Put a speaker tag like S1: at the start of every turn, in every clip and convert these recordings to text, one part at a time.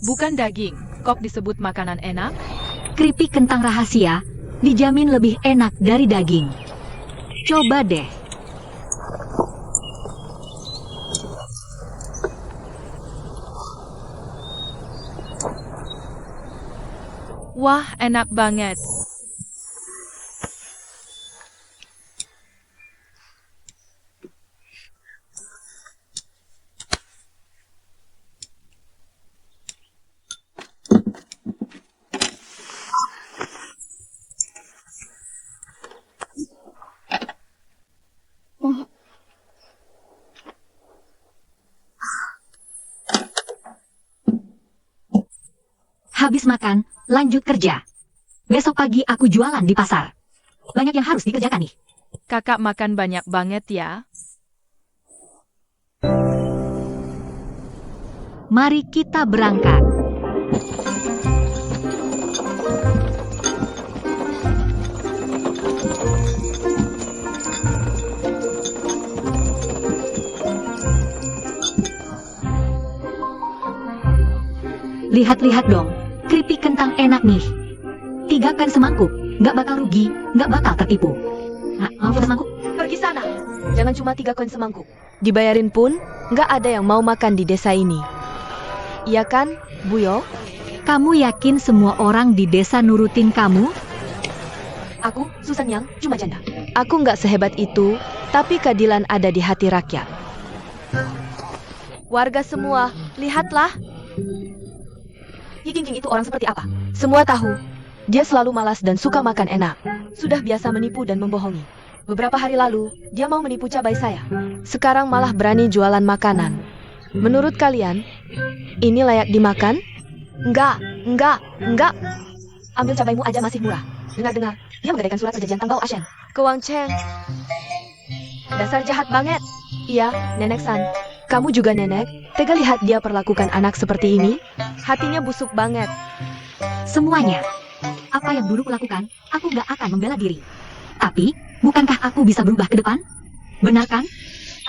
S1: Bukan daging, kok disebut makanan enak?
S2: Keripik kentang rahasia dijamin lebih enak dari daging. Coba deh.
S1: Wah, enak banget.
S2: Habis makan, lanjut kerja. Besok pagi aku jualan di pasar. Banyak yang harus dikerjakan nih.
S1: Kakak makan banyak banget ya.
S2: Mari kita berangkat. Lihat-lihat dong, keripik kentang enak nih. 3 kan semangkuk, nggak bakal rugi, nggak bakal tertipu. Nah, mau semangkuk?
S3: Pergi sana. Jangan cuma 3 koin semangkuk. Dibayarin pun, nggak ada yang mau makan di desa ini. Iya kan, Buyo?
S2: Kamu yakin semua orang di desa nurutin kamu?
S3: Aku, Susan Yang, cuma janda. Aku nggak sehebat itu, tapi keadilan ada di hati rakyat. Warga semua, lihatlah. Yi King itu orang seperti apa? Semua tahu. Dia selalu malas dan suka makan enak. Sudah biasa menipu dan membohongi. Beberapa hari lalu, dia mau menipu cabai saya. Sekarang malah berani jualan makanan. Menurut kalian, ini layak dimakan? Enggak. Ambil cabaimu aja masih murah. Dengar-dengar, dia menggadaikan surat perjanjian Tangbao Ashen. Ke Wang Cheng. Dasar jahat banget. Iya, Nenek San. Kamu juga nenek, tega lihat dia perlakukan anak seperti ini? Hatinya busuk banget.
S2: Semuanya. Apa yang dulu kulakukan, aku nggak akan membela diri. Tapi, bukankah aku bisa berubah ke depan? Benar kan?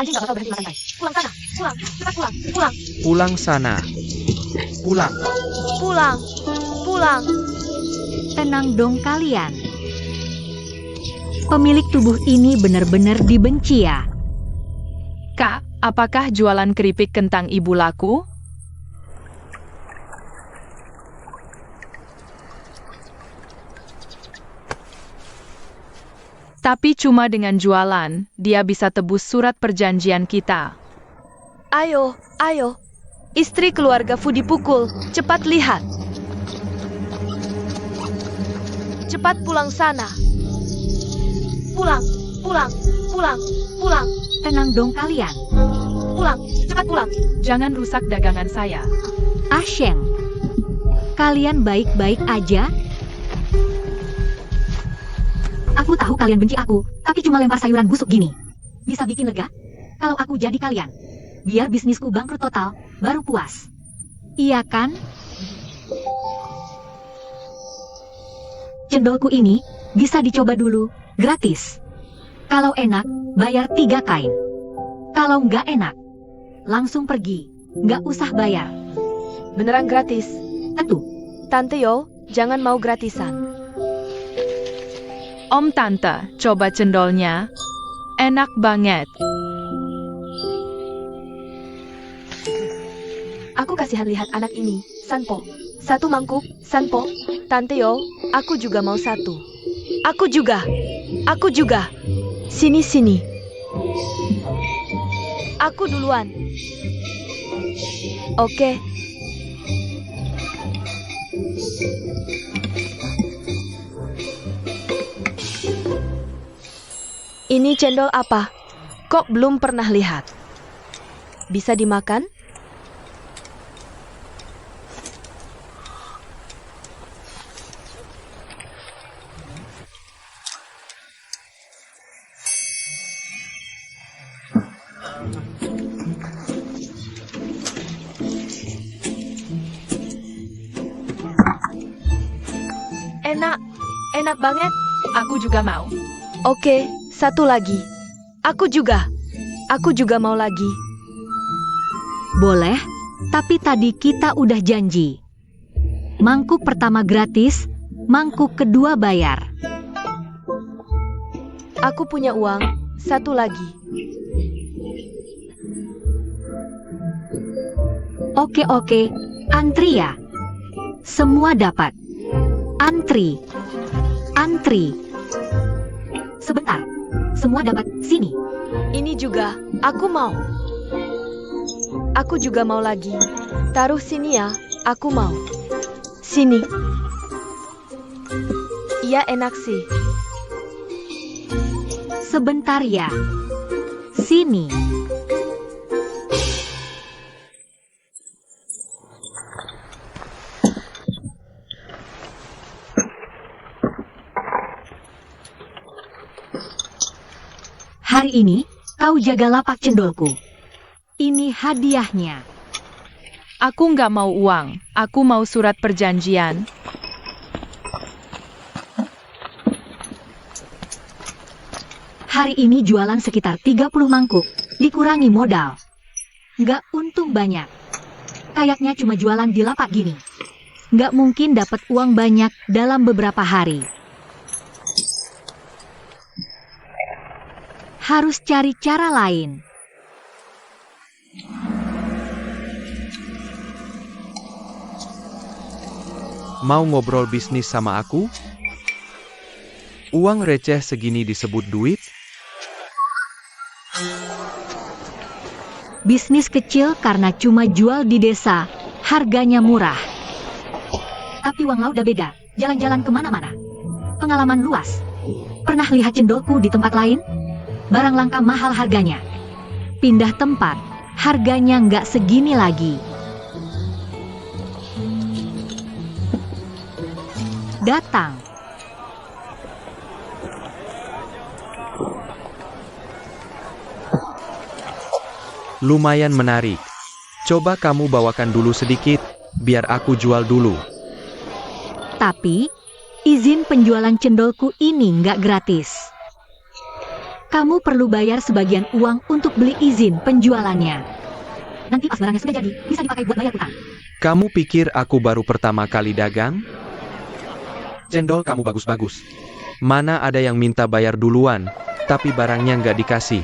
S3: Anjing gak bakal berhenti makan tai. Pulang sana, pulang, cepat pulang.
S4: Pulang sana.
S3: Pulang.
S2: Tenang dong kalian. Pemilik tubuh ini benar-benar dibenci ya.
S1: Kak, apakah jualan keripik kentang ibu laku? Tapi cuma dengan jualan, dia bisa tebus surat perjanjian kita.
S3: Ayo. Istri keluarga Fu dipukul. Cepat lihat. Cepat pulang sana. Pulang.
S2: Tenang dong kalian.
S3: Pulang, cepat pulang.
S1: Jangan rusak dagangan saya.
S2: Asheng, kalian baik-baik aja? Aku tahu kalian benci aku, tapi cuma lempar sayuran busuk gini. Bisa bikin lega? Kalau aku jadi kalian, biar bisnisku bangkrut total, baru puas. Iya kan? Cendolku ini bisa dicoba dulu, gratis. Kalau enak, bayar 3 kain. Kalau nggak enak, langsung pergi, nggak usah bayar.
S3: Beneran gratis.
S2: Tentu.
S3: Tante Yo, jangan mau gratisan.
S1: Om Tante, coba cendolnya. Enak banget.
S3: Aku kasihan lihat anak ini, Sanpo. 1 mangkuk, Sanpo. Tante Yo, aku juga mau 1. Aku juga. Sini. Aku duluan. Oke. Ini cendol apa? Kok belum pernah lihat? Bisa dimakan? Enak banget.
S1: Aku juga mau.
S3: Oke, 1 lagi. Aku juga mau lagi.
S2: Boleh, tapi tadi kita udah janji. Mangkuk pertama gratis, mangkuk kedua bayar.
S3: Aku punya uang, satu lagi.
S2: Oke, antri ya. Semua dapat. Antri. Sebentar, semua dapat, sini.
S3: Ini juga, aku mau. Aku juga mau lagi. Taruh sini ya, aku mau. Sini. Iya enak sih.
S2: Sebentar ya. Sini. Hari ini, kau jaga lapak cendolku. Ini hadiahnya.
S1: Aku nggak mau uang, aku mau surat perjanjian.
S2: Hari ini jualan sekitar 30 mangkuk, dikurangi modal. Nggak untung banyak. Kayaknya cuma jualan di lapak gini. Nggak mungkin dapat uang banyak dalam beberapa hari. Harus cari cara lain.
S4: Mau ngobrol bisnis sama aku? Uang receh segini disebut duit?
S2: Bisnis kecil karena cuma jual di desa, harganya murah. Tapi uang laut udah beda, jalan-jalan kemana-mana. Pengalaman luas. Pernah lihat cendolku di tempat lain? Barang langka mahal harganya. Pindah tempat, harganya nggak segini lagi. Datang.
S4: Lumayan menarik. Coba kamu bawakan dulu sedikit, biar aku jual dulu.
S2: Tapi, izin penjualan cendolku ini nggak gratis. Kamu perlu bayar sebagian uang untuk beli izin penjualannya. Nanti pas barangnya sudah jadi, bisa dipakai buat bayar utang.
S4: Kamu pikir aku baru pertama kali dagang? Cendol kamu bagus-bagus. Mana ada yang minta bayar duluan, tapi barangnya nggak dikasih.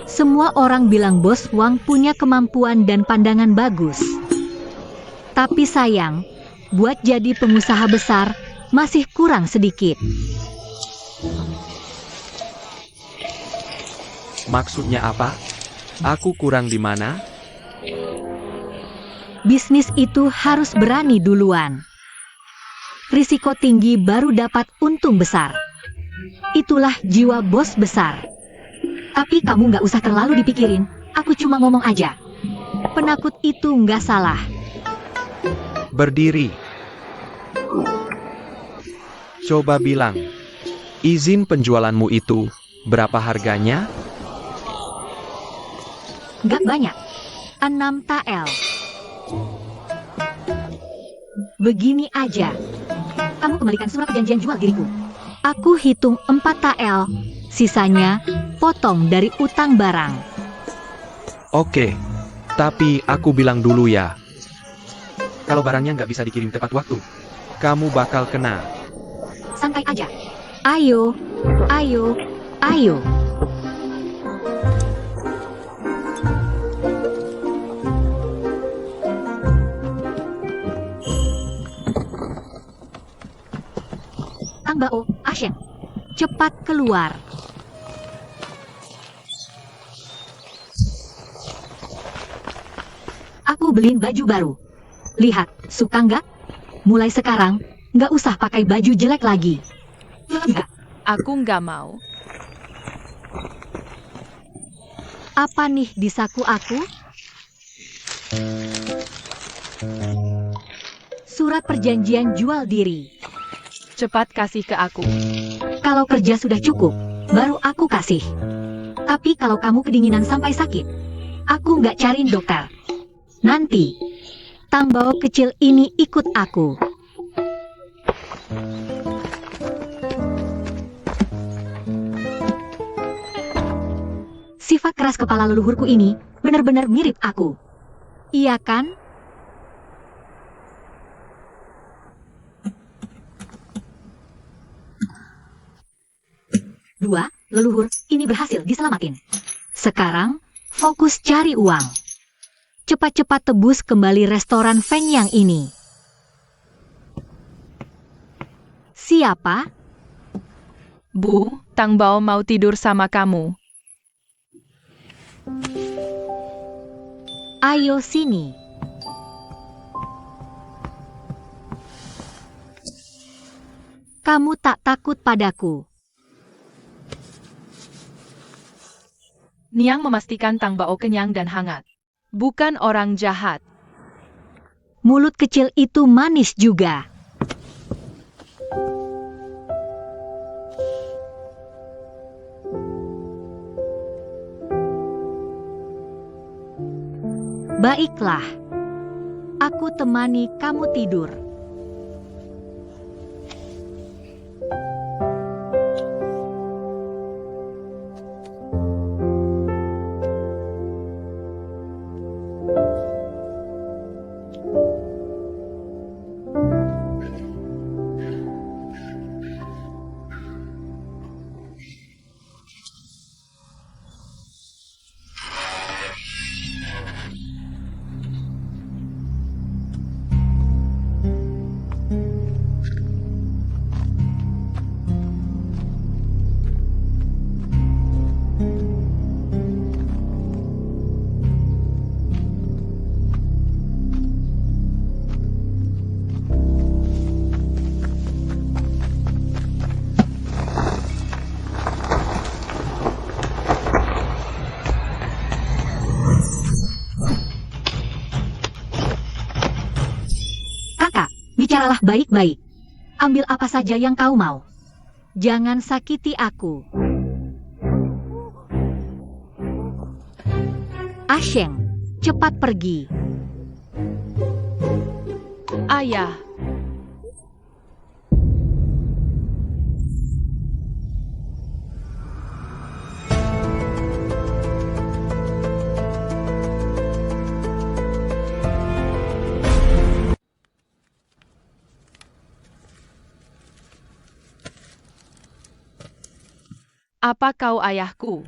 S2: Semua orang bilang Bos Wang punya kemampuan dan pandangan bagus. Tapi sayang, buat jadi pengusaha besar, masih kurang sedikit.
S4: Maksudnya apa? Aku kurang di mana?
S2: Bisnis itu harus berani duluan. Risiko tinggi baru dapat untung besar. Itulah jiwa bos besar. Tapi kamu nggak usah terlalu dipikirin, aku cuma ngomong aja. Penakut itu nggak salah.
S4: Berdiri. Coba bilang, izin penjualanmu itu berapa harganya?
S2: Nggak banyak. 6 tael. Begini aja. Kamu kembalikan surat perjanjian jual diriku. Aku hitung 4 tael. Sisanya, potong dari utang barang.
S4: Oke, tapi aku bilang dulu ya. Kalau barangnya nggak bisa dikirim tepat waktu, kamu bakal kena.
S2: Santai aja. Ayo, ayo, ayo. Tang Bao, Ashen, cepat keluar. Aku beliin baju baru. Lihat, suka nggak? Mulai sekarang, nggak usah pakai baju jelek lagi. Nggak.
S1: Aku nggak mau.
S2: Apa nih di saku aku? Surat perjanjian jual diri.
S1: Cepat kasih ke aku.
S2: Kalau kerja sudah cukup, baru aku kasih. Tapi kalau kamu kedinginan sampai sakit, aku nggak cariin dokter. Nanti, Tang Bao kecil ini ikut aku. Sifat keras kepala leluhurku ini benar-benar mirip aku. Iya kan? 2, leluhur, ini berhasil diselamatin. Sekarang, fokus cari uang. Cepat-cepat tebus kembali restoran Feng Yang ini. Siapa?
S1: Bu, Tang Bao mau tidur sama kamu.
S2: Ayo sini. Kamu tak takut padaku.
S1: Niang memastikan Tang Bao kenyang dan hangat. Bukan orang jahat.
S2: Mulut kecil itu manis juga. Baiklah. Aku temani kamu tidur. Bicaralah baik-baik. Ambil apa saja yang kau mau. Jangan sakiti aku. Asheng, cepat pergi.
S1: Ayah. Apa kau ayahku?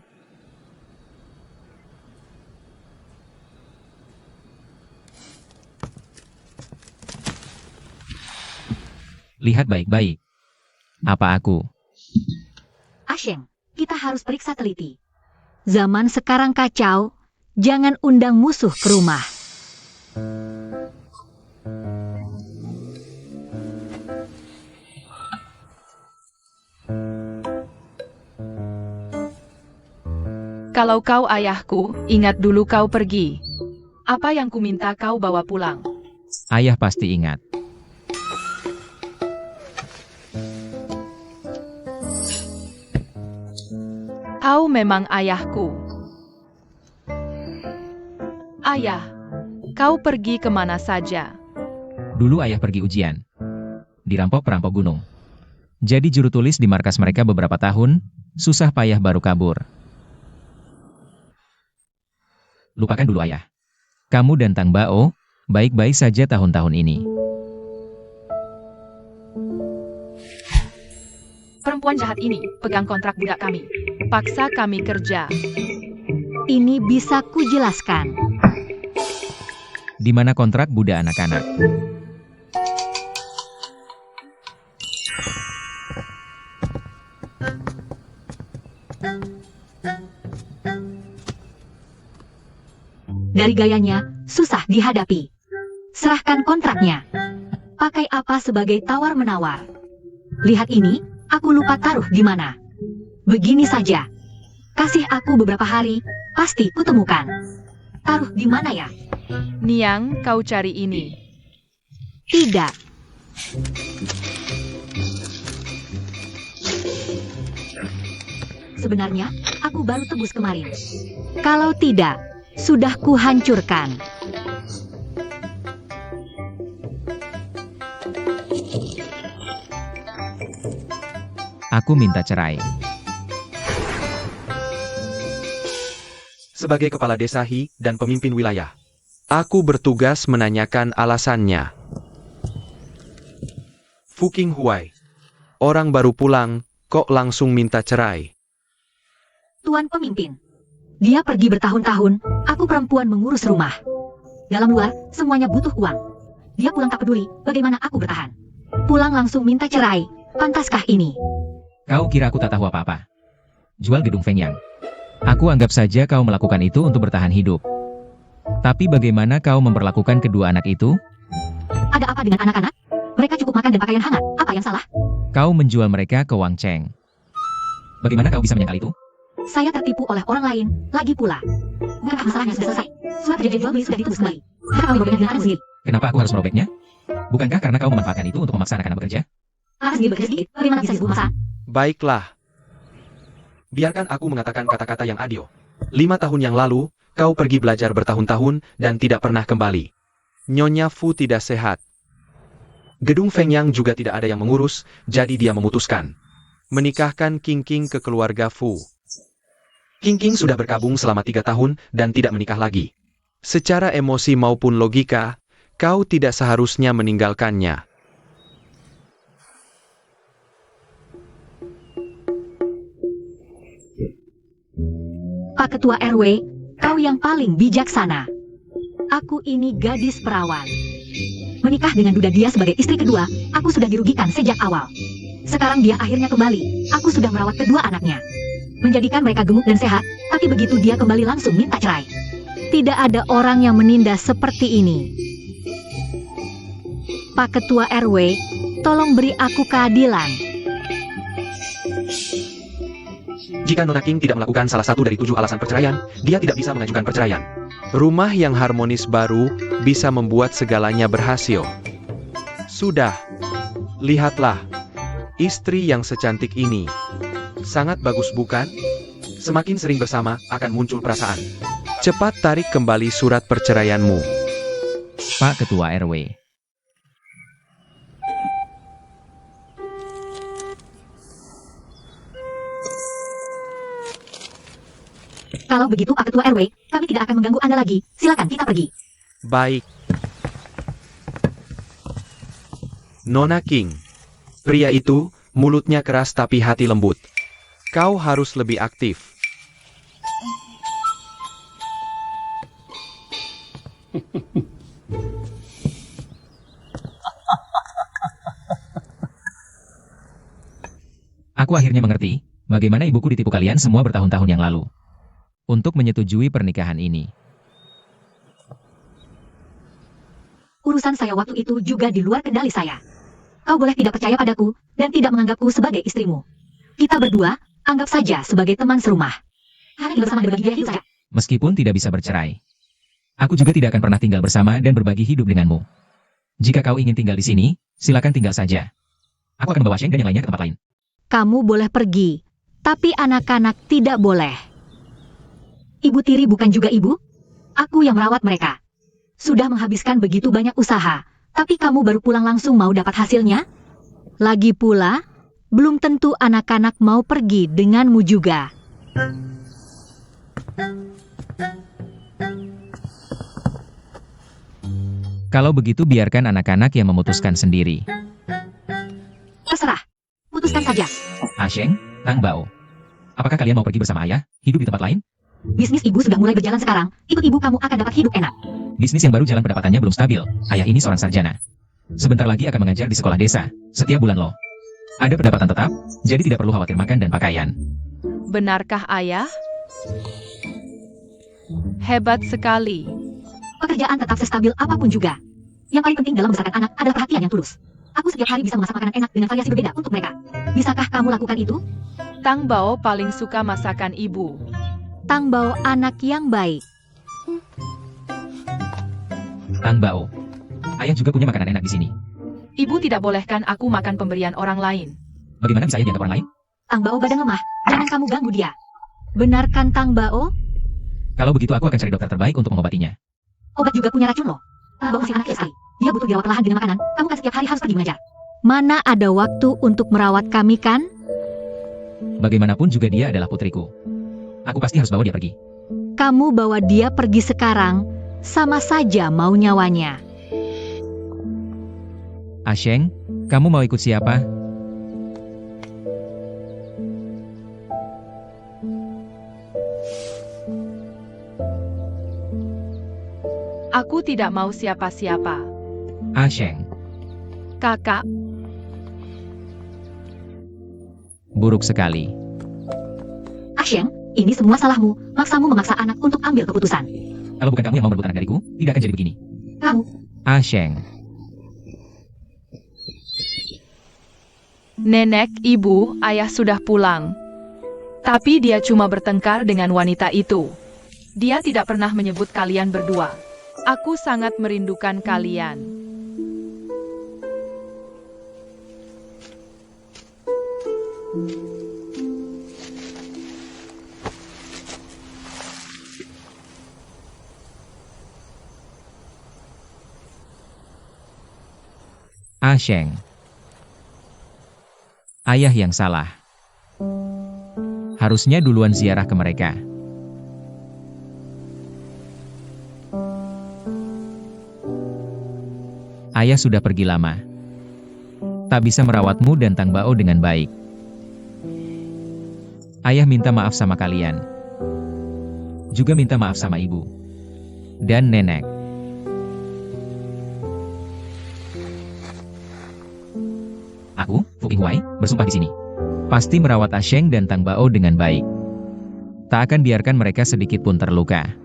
S5: Lihat baik-baik. Apa aku?
S2: Asheng, kita harus periksa teliti. Zaman sekarang kacau, jangan undang musuh ke rumah.
S1: Kalau kau ayahku, ingat dulu kau pergi. Apa yang kuminta kau bawa pulang?
S5: Ayah pasti ingat.
S1: Kau memang ayahku. Ayah, kau pergi kemana saja?
S5: Dulu ayah pergi ujian. Dirampok perampok gunung. Jadi juru tulis di markas mereka beberapa tahun, susah payah baru kabur. Lupakan dulu ayah. Kamu dan Tang Bao, baik-baik saja tahun-tahun ini.
S1: Perempuan jahat ini pegang kontrak budak kami. Paksa kami kerja.
S2: Ini bisa kujelaskan.
S5: Di mana kontrak budak anak-anak?
S2: Dari gayanya, susah dihadapi. Serahkan kontraknya. Pakai apa sebagai tawar-menawar? Lihat ini, aku lupa taruh di mana. Begini saja. Kasih aku beberapa hari, pasti kutemukan. Taruh di mana ya?
S1: Niang, kau cari ini.
S2: Tidak. Sebenarnya, aku baru tebus kemarin. Kalau tidak, sudah kuhancurkan.
S5: Aku minta cerai.
S4: Sebagai kepala desa Hi dan pemimpin wilayah, aku bertugas menanyakan alasannya. Fuking Huai, orang baru pulang, kok langsung minta cerai?
S2: Tuan pemimpin. Dia pergi bertahun-tahun, aku perempuan mengurus rumah. Dalam luar, semuanya butuh uang. Dia pulang tak peduli, bagaimana aku bertahan. Pulang langsung minta cerai, pantaskah ini?
S5: Kau kira aku tak tahu apa-apa? Jual gedung Feng Yang. Aku anggap saja kau melakukan itu untuk bertahan hidup. Tapi bagaimana kau memperlakukan kedua anak itu?
S2: Ada apa dengan anak-anak? Mereka cukup makan dan pakaian hangat, apa yang salah?
S5: Kau menjual mereka ke Wang Cheng. Bagaimana kau bisa menyangkal itu?
S2: Saya tertipu oleh orang lain, lagi pula. Bukankah masalahnya sudah selesai? Surat perjanjian jual beli sudah ditulis kembali. Kenapa kau merobeknya dengan anakmu sendiri?
S5: Kenapa aku harus merobeknya? Bukankah karena kau memanfaatkan itu untuk memaksa anak-anak bekerja?
S2: Anak sendiri bekerja sedikit, bagaimana bisa disebut masalah?
S4: Baiklah. Biarkan aku mengatakan kata-kata yang adil. 5 tahun yang lalu, kau pergi belajar bertahun-tahun dan tidak pernah kembali. Nyonya Fu tidak sehat. Gedung Feng Yang juga tidak ada yang mengurus, jadi dia memutuskan menikahkan King King ke keluarga Fu. King King sudah berkabung selama 3 tahun dan tidak menikah lagi. Secara emosi maupun logika, kau tidak seharusnya meninggalkannya.
S2: Pak Ketua RW, kau yang paling bijaksana. Aku ini gadis perawan. Menikah dengan duda dia sebagai istri kedua, aku sudah dirugikan sejak awal. Sekarang dia akhirnya kembali, aku sudah merawat kedua anaknya. Menjadikan mereka gemuk dan sehat, tapi begitu dia kembali langsung minta cerai. Tidak ada orang yang menindas seperti ini. Pak Ketua RW, tolong beri aku keadilan.
S4: Jika Nona King tidak melakukan salah satu dari 7 alasan perceraian, dia tidak bisa mengajukan perceraian. Rumah yang harmonis baru bisa membuat segalanya berhasil. Sudah. Lihatlah. Istri yang secantik ini. Sangat bagus bukan? Semakin sering bersama, akan muncul perasaan. Cepat tarik kembali surat perceraianmu.
S5: Pak Ketua RW.
S2: Kalau begitu Pak Ketua RW, kami tidak akan mengganggu Anda lagi. Silakan kita pergi.
S4: Baik. Nona King. Pria itu, mulutnya keras tapi hati lembut. Kau harus lebih aktif.
S5: Aku akhirnya mengerti, bagaimana ibuku ditipu kalian semua bertahun-tahun yang lalu. Untuk menyetujui pernikahan ini.
S2: Urusan saya waktu itu juga di luar kendali saya. Kau boleh tidak percaya padaku, dan tidak menganggapku sebagai istrimu. Kita berdua, anggap saja sebagai teman serumah. Hari ini bersama dan berbagi hidup saya.
S5: Meskipun tidak bisa bercerai. Aku juga tidak akan pernah tinggal bersama dan berbagi hidup denganmu. Jika kau ingin tinggal di sini, silakan tinggal saja. Aku akan membawa Sheng dan yang lainnya ke tempat lain.
S2: Kamu boleh pergi, tapi anak-anak tidak boleh. Ibu tiri bukan juga ibu? Aku yang merawat mereka. Sudah menghabiskan begitu banyak usaha, tapi kamu baru pulang langsung mau dapat hasilnya? Lagi pula, belum tentu anak-anak mau pergi denganmu juga.
S5: Kalau begitu biarkan anak-anak yang memutuskan sendiri.
S2: Terserah, putuskan saja.
S5: Sheng, Tang Bao. Apakah kalian mau pergi bersama ayah, hidup di tempat lain?
S2: Bisnis ibu sudah mulai berjalan sekarang, ikut ibu kamu akan dapat hidup enak.
S5: Bisnis yang baru jalan pendapatannya belum stabil. Ayah ini seorang sarjana. Sebentar lagi akan mengajar di sekolah desa, setiap bulan loh. Ada pendapatan tetap, jadi tidak perlu khawatir makan dan pakaian.
S1: Benarkah ayah? Hebat sekali.
S2: Pekerjaan tetap sestabil apapun juga. Yang paling penting dalam membesarkan anak adalah perhatian yang tulus. Aku setiap hari bisa memasak makanan enak dengan variasi berbeda untuk mereka. Bisakah kamu lakukan itu?
S1: Tang Bao paling suka masakan ibu.
S2: Tang Bao anak yang baik.
S5: Tang Bao. Ayah juga punya makanan enak di sini.
S1: Ibu tidak bolehkan aku makan pemberian orang lain.
S5: Bagaimana bisa ayah dianggap orang lain?
S2: Tang Bao badan lemah, jangan kamu ganggu dia. Benarkan Tang Bao?
S5: Kalau begitu aku akan cari dokter terbaik untuk mengobatinya.
S2: Obat juga punya racun loh. Tang Bao masih anak sekali. Dia butuh dirawat perlahan dengan makanan. Kamu kan setiap hari harus pergi mengajar. Mana ada waktu untuk merawat kami kan?
S5: Bagaimanapun juga dia adalah putriku. Aku pasti harus bawa dia pergi.
S2: Kamu bawa dia pergi sekarang, sama saja mau nyawanya.
S5: Sheng, kamu mau ikut siapa?
S1: Aku tidak mau siapa-siapa.
S5: Ah Sheng,
S1: Kakak,
S5: buruk sekali.
S2: Asyeng, ini semua salahmu. Maksamu memaksa anak untuk ambil keputusan.
S5: Kalau bukan kamu yang mau merebut anak dariku, tidak akan jadi begini.
S2: Kamu,
S5: Ah Sheng,
S1: nenek, ibu, ayah sudah pulang. Tapi dia cuma bertengkar dengan wanita itu. Dia tidak pernah menyebut kalian berdua. Aku sangat merindukan kalian.
S5: Ah Sheng. Ayah yang salah. Harusnya duluan ziarah ke mereka. Ayah sudah pergi lama. Tak bisa merawatmu dan Tang Bao dengan baik. Ayah minta maaf sama kalian. Juga minta maaf sama ibu. Dan nenek. Aku, Fu Qinghuai, bersumpah di sini. Pasti merawat Asyeng dan Tang Bao dengan baik. Tak akan biarkan mereka sedikit pun terluka.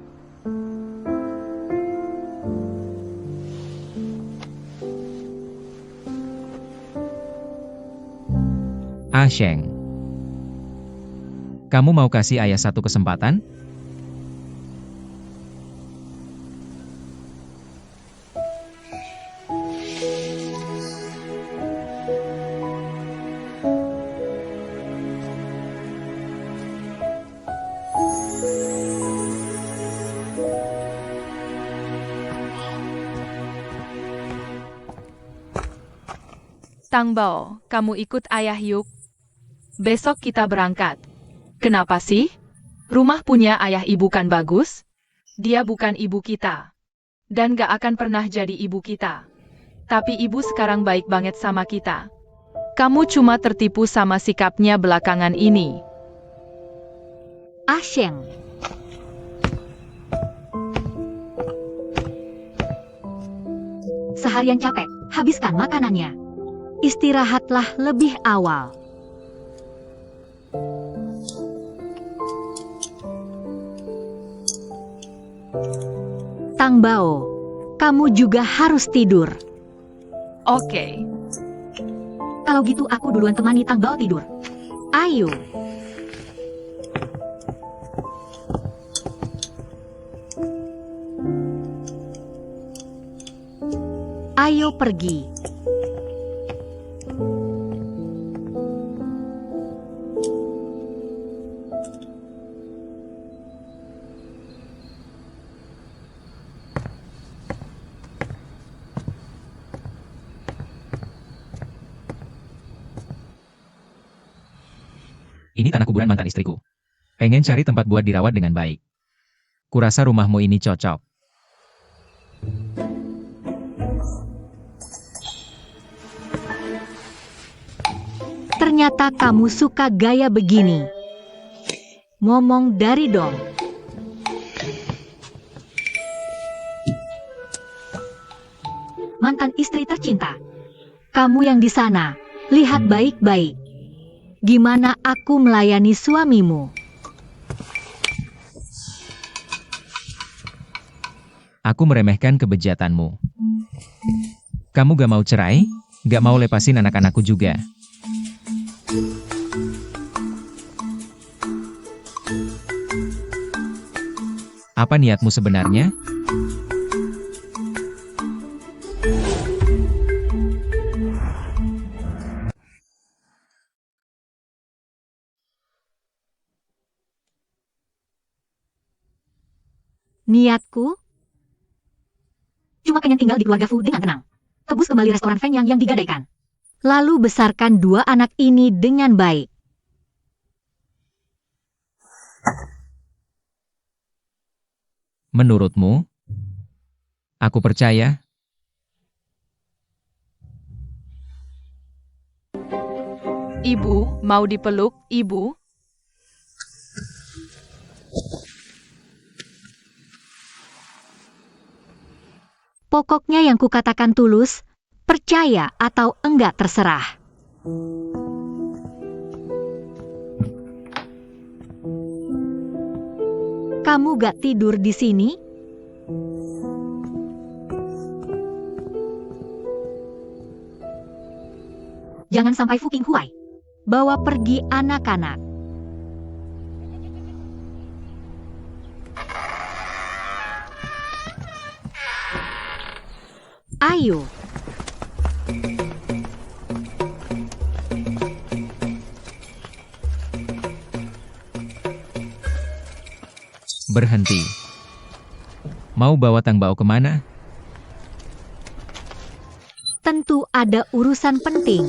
S5: Asyeng, kamu mau kasih ayah satu kesempatan?
S1: Tang Bao, kamu ikut ayah yuk. Besok kita berangkat. Kenapa sih? Rumah punya ayah ibu kan bagus? Dia bukan ibu kita. Dan gak akan pernah jadi ibu kita. Tapi ibu sekarang baik banget sama kita. Kamu cuma tertipu sama sikapnya belakangan ini.
S2: Asyeng. Seharian capek, habiskan makanannya. Istirahatlah lebih awal. Tang Bao, kamu juga harus tidur.
S1: Oke.
S2: Kalau gitu aku duluan temani Tang Bao tidur. Ayo. Ayo pergi.
S5: Ini tanah kuburan mantan istriku. Pengen cari tempat buat dirawat dengan baik. Kurasa rumahmu ini cocok.
S2: Ternyata kamu suka gaya begini. Ngomong dari dong. Mantan istri tercinta. Kamu yang di sana, lihat baik-baik. Gimana aku melayani suamimu?
S5: Aku meremehkan kebejatanmu. Kamu gak mau cerai? Gak mau lepasin anak-anakku juga? Apa niatmu sebenarnya?
S2: Niatku? Cuma pengen tinggal di keluarga Fu dengan tenang. Tebus kembali restoran Feng yang digadaikan. Lalu besarkan dua anak ini dengan baik.
S5: Menurutmu? Aku percaya.
S1: Ibu, mau dipeluk, ibu?
S2: Pokoknya yang kukatakan tulus, percaya atau enggak terserah. Kamu gak tidur di sini? Jangan sampai Fu Qinghuai bawa pergi anak-anak. Ayo.
S5: Berhenti. Mau bawa Tang Bao kemana?
S2: Tentu ada urusan penting.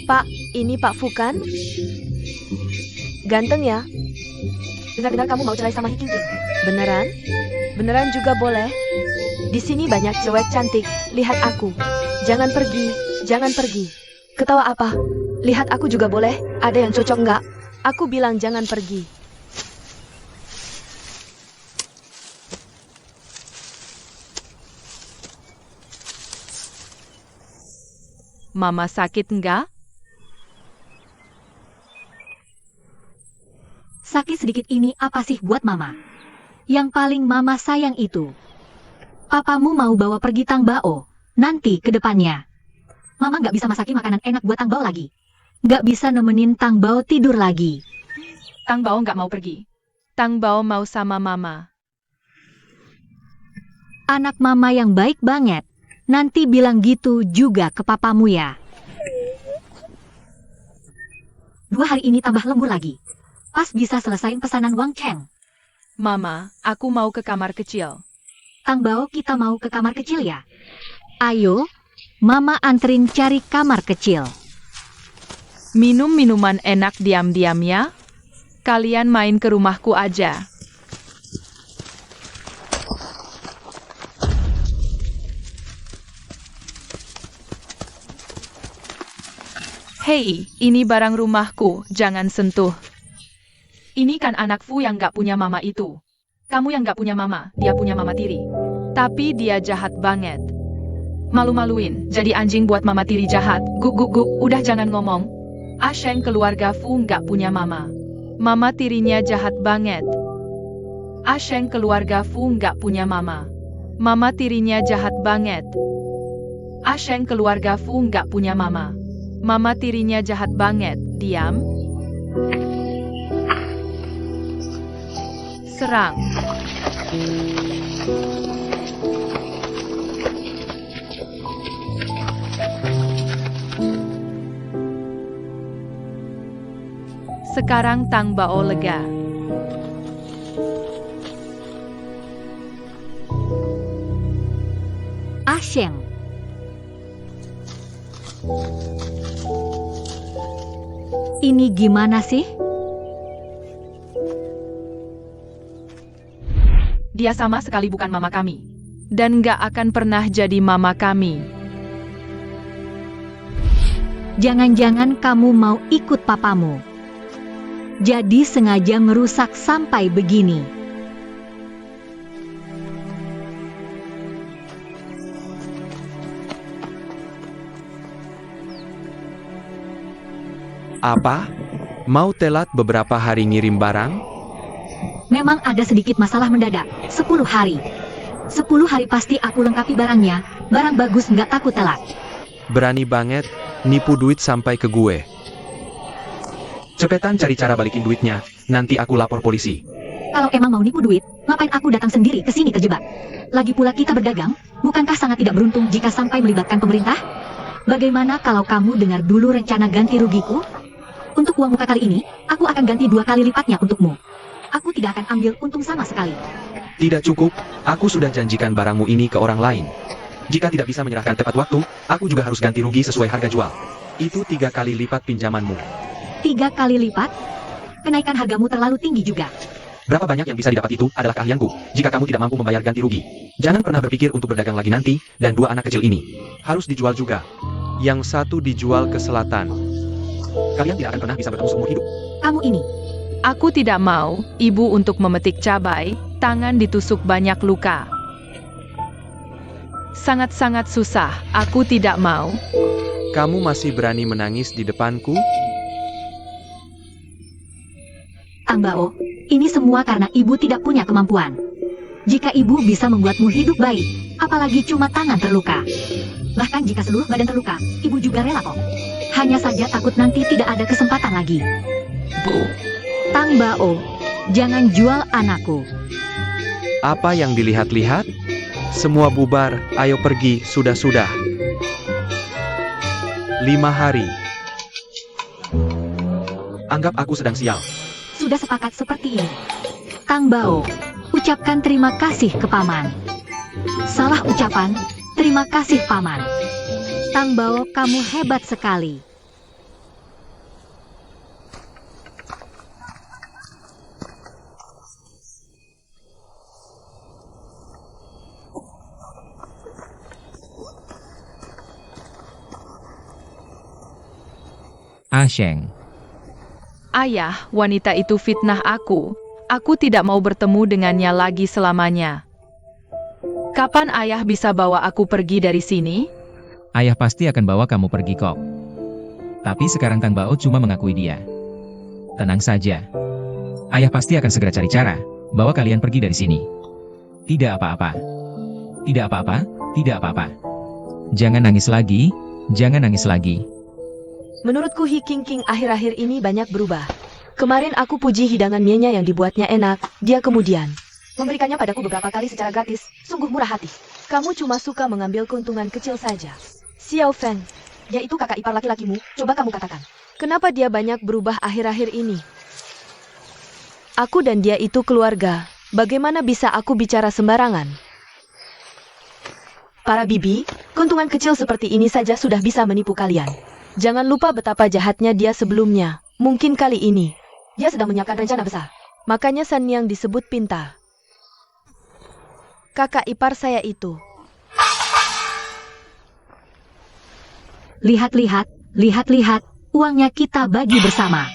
S3: Pak, ini Pak Fu kan? Ganteng ya? Dengar-dengar kamu mau cerai sama Hi Qingqing. Beneran? Beneran juga boleh? Di sini banyak cewek cantik, lihat aku. Jangan pergi, jangan pergi. Ketawa apa? Lihat aku juga boleh, ada yang cocok nggak? Aku bilang jangan pergi.
S1: Mama sakit enggak?
S2: Sakit sedikit ini apa sih buat mama? Yang paling mama sayang itu. Papamu mau bawa pergi Tang Bao, nanti ke depannya. Mama nggak bisa masakin makanan enak buat Tang Bao lagi. Nggak bisa nemenin Tang Bao tidur lagi.
S1: Tang Bao nggak mau pergi. Tang Bao mau sama mama.
S2: Anak mama yang baik banget. Nanti bilang gitu juga ke papamu ya. 2 hari ini tambah lembur lagi. Pas bisa selesain pesanan Wang Cheng.
S1: Mama, aku mau ke kamar kecil.
S2: Tang Bao, kita mau ke kamar kecil ya? Ayo, mama anterin cari kamar kecil.
S1: Minum minuman enak diam-diam ya. Kalian main ke rumahku aja. Hei, ini barang rumahku, jangan sentuh. Ini kan anak Fu yang gak punya mama itu. Kamu yang gak punya mama, dia punya mama tiri. Tapi dia jahat banget. Malu-maluin, jadi anjing buat mama tiri jahat. Guk guk guk, udah jangan ngomong. Asheng keluarga Fu gak punya mama. Mama tirinya jahat banget. Asheng keluarga Fu gak punya mama. Mama tirinya jahat banget. Asheng keluarga Fu gak punya mama. Mama tirinya jahat banget. Diam. Serang. Sekarang Tang Bao lega.
S2: Asheng. Ini gimana sih?
S1: Dia sama sekali bukan mama kami. Dan gak akan pernah jadi mama kami.
S2: Jangan-jangan kamu mau ikut papamu. Jadi sengaja ngerusak sampai begini.
S4: Apa? Mau telat beberapa hari ngirim barang?
S2: Memang ada sedikit masalah mendadak. 10 hari. 10 hari pasti aku lengkapi barangnya. Barang bagus nggak takut telat.
S4: Berani banget, nipu duit sampai ke gue. Cepetan cari cara balikin duitnya, nanti aku lapor polisi.
S2: Kalau emang mau nipu duit, ngapain aku datang sendiri ke sini terjebak? Lagi pula kita berdagang, bukankah sangat tidak beruntung jika sampai melibatkan pemerintah? Bagaimana kalau kamu dengar dulu rencana ganti rugiku? Untuk uang muka kali ini, aku akan ganti 2 kali lipatnya untukmu. Aku tidak akan ambil untung sama sekali.
S4: Tidak cukup, aku sudah janjikan barangmu ini ke orang lain. Jika tidak bisa menyerahkan tepat waktu, aku juga harus ganti rugi sesuai harga jual. Itu 3 kali lipat pinjamanmu.
S2: 3 kali lipat? Kenaikan hargamu terlalu tinggi juga.
S4: Berapa banyak yang bisa didapat itu adalah keahlianku, jika kamu tidak mampu membayar ganti rugi. Jangan pernah berpikir untuk berdagang lagi nanti, dan 2 anak kecil ini harus dijual juga. Yang satu dijual ke selatan. Kalian tidak akan pernah bisa bertemu seumur hidup.
S2: Kamu ini,
S1: Aku tidak mau, ibu untuk memetik cabai, Tangan ditusuk banyak luka. Sangat-sangat susah, aku tidak mau.
S4: Kamu masih berani menangis di depanku?
S2: Tang Bao, ini semua karena ibu tidak punya kemampuan. Jika ibu bisa membuatmu hidup baik, apalagi cuma tangan terluka. Bahkan jika seluruh badan terluka, ibu juga rela kok. Hanya saja takut nanti tidak ada kesempatan lagi.
S1: Bu,
S2: Tang Bao, jangan jual anakku.
S4: Apa yang dilihat-lihat? Semua bubar, ayo pergi, sudah-sudah. 5 hari. Anggap aku sedang sial.
S2: Sudah sepakat seperti ini. Tang Bao, ucapkan terima kasih ke paman. Salah ucapan, terima kasih paman. Tang Bao, kamu hebat sekali.
S5: Asheng.
S1: ayah, wanita itu fitnah aku. Aku tidak mau bertemu dengannya lagi selamanya. Kapan ayah bisa bawa aku pergi dari sini?
S5: Ayah pasti akan bawa kamu pergi kok. Tapi sekarang Tang Bao cuma mengakui dia. Tenang saja. Ayah pasti akan segera cari cara, bawa kalian pergi dari sini. Tidak apa-apa. Tidak apa-apa, tidak apa-apa. Jangan nangis lagi, jangan nangis lagi.
S3: Menurutku Hi King King akhir-akhir ini banyak berubah. Kemarin aku puji hidangan mienya yang dibuatnya enak, dia kemudian memberikannya padaku beberapa kali secara gratis, sungguh murah hati. Kamu cuma suka mengambil keuntungan kecil saja. Xiao Feng, yaitu kakak ipar laki-lakimu, coba kamu katakan. Kenapa dia banyak berubah akhir-akhir ini? Aku dan dia itu keluarga, bagaimana bisa aku bicara sembarangan? Para bibi, keuntungan kecil seperti ini saja sudah bisa menipu kalian. Jangan lupa betapa jahatnya dia sebelumnya. Mungkin kali ini, dia sedang menyiapkan rencana besar. Makanya San Yang disebut pintar. Kakak ipar saya itu.
S2: Lihat-lihat, lihat-lihat, uangnya kita bagi bersama.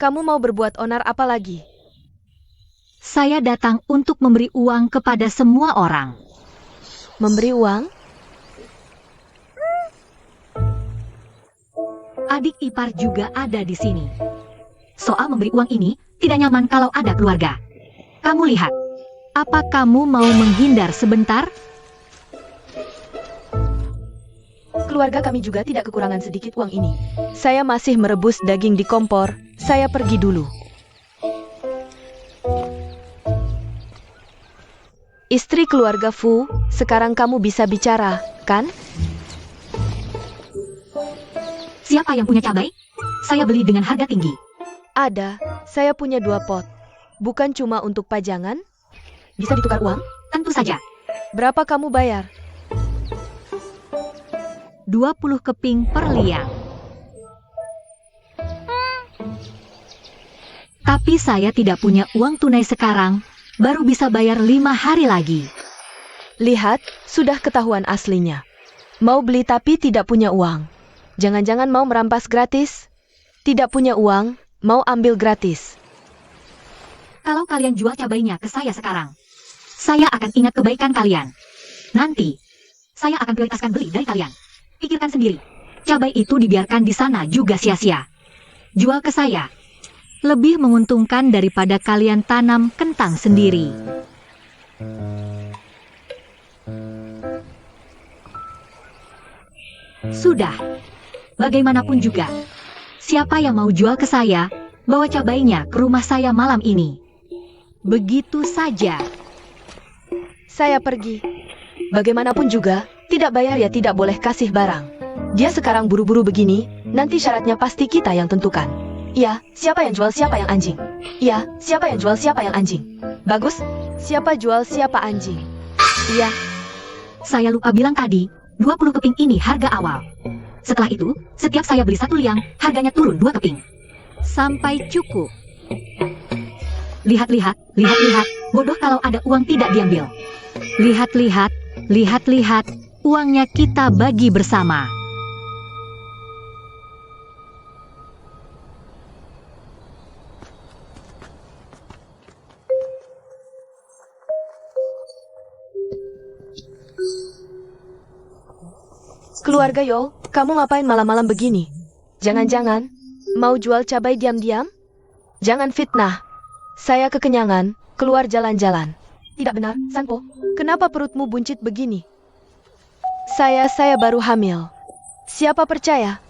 S3: Kamu mau berbuat onar apa lagi?
S2: Saya datang untuk memberi uang kepada semua orang.
S3: Memberi uang?
S2: Adik ipar juga ada di sini. Soal memberi uang ini, tidak nyaman kalau ada keluarga. Kamu lihat, apa kamu mau menghindar sebentar?
S3: Keluarga kami juga tidak kekurangan sedikit uang ini. Saya masih merebus daging di kompor, saya pergi dulu. Istri keluarga Fu, sekarang kamu bisa bicara, kan?
S2: Siapa yang punya cabai? Saya beli dengan harga tinggi.
S3: Ada, saya punya 2 pot. Bukan cuma untuk pajangan?
S2: Bisa ditukar uang? Tentu saja.
S3: Berapa kamu bayar?
S2: 20 keping per liang. Tapi saya tidak punya uang tunai sekarang, baru bisa bayar 5 hari lagi.
S3: Lihat, sudah ketahuan aslinya. Mau beli tapi tidak punya uang. Jangan-jangan mau merampas gratis? Tidak punya uang, mau ambil gratis.
S2: Kalau kalian jual cabainya ke saya sekarang, saya akan ingat kebaikan kalian. Nanti, saya akan prioritaskan beli dari kalian. Pikirkan sendiri, cabai itu dibiarkan di sana juga sia-sia. Jual ke saya. Lebih menguntungkan daripada kalian tanam kentang sendiri. Sudah. Bagaimanapun juga, siapa yang mau jual ke saya, bawa cabainya ke rumah saya malam ini. Begitu saja.
S3: Saya pergi. Bagaimanapun juga, tidak bayar ya tidak boleh kasih barang. Dia sekarang buru-buru begini, nanti syaratnya pasti kita yang tentukan. Iya, siapa yang jual siapa yang anjing. Iya, siapa yang jual siapa yang anjing. Bagus, siapa jual siapa anjing. Iya.
S2: Saya lupa bilang tadi, 20 keping ini harga awal. Setelah itu, setiap saya beli 1 liang, harganya turun 2 keping. Sampai cukup. Lihat-lihat, lihat-lihat, bodoh kalau ada uang tidak diambil. Lihat-lihat, lihat-lihat, uangnya kita bagi bersama.
S3: Keluarga Yo, kamu ngapain malam-malam begini? Jangan-jangan mau jual cabai diam-diam? Jangan fitnah. Saya kekenyangan, keluar jalan-jalan. Tidak benar, Sanpo. Kenapa perutmu buncit begini? Saya baru hamil. Siapa percaya?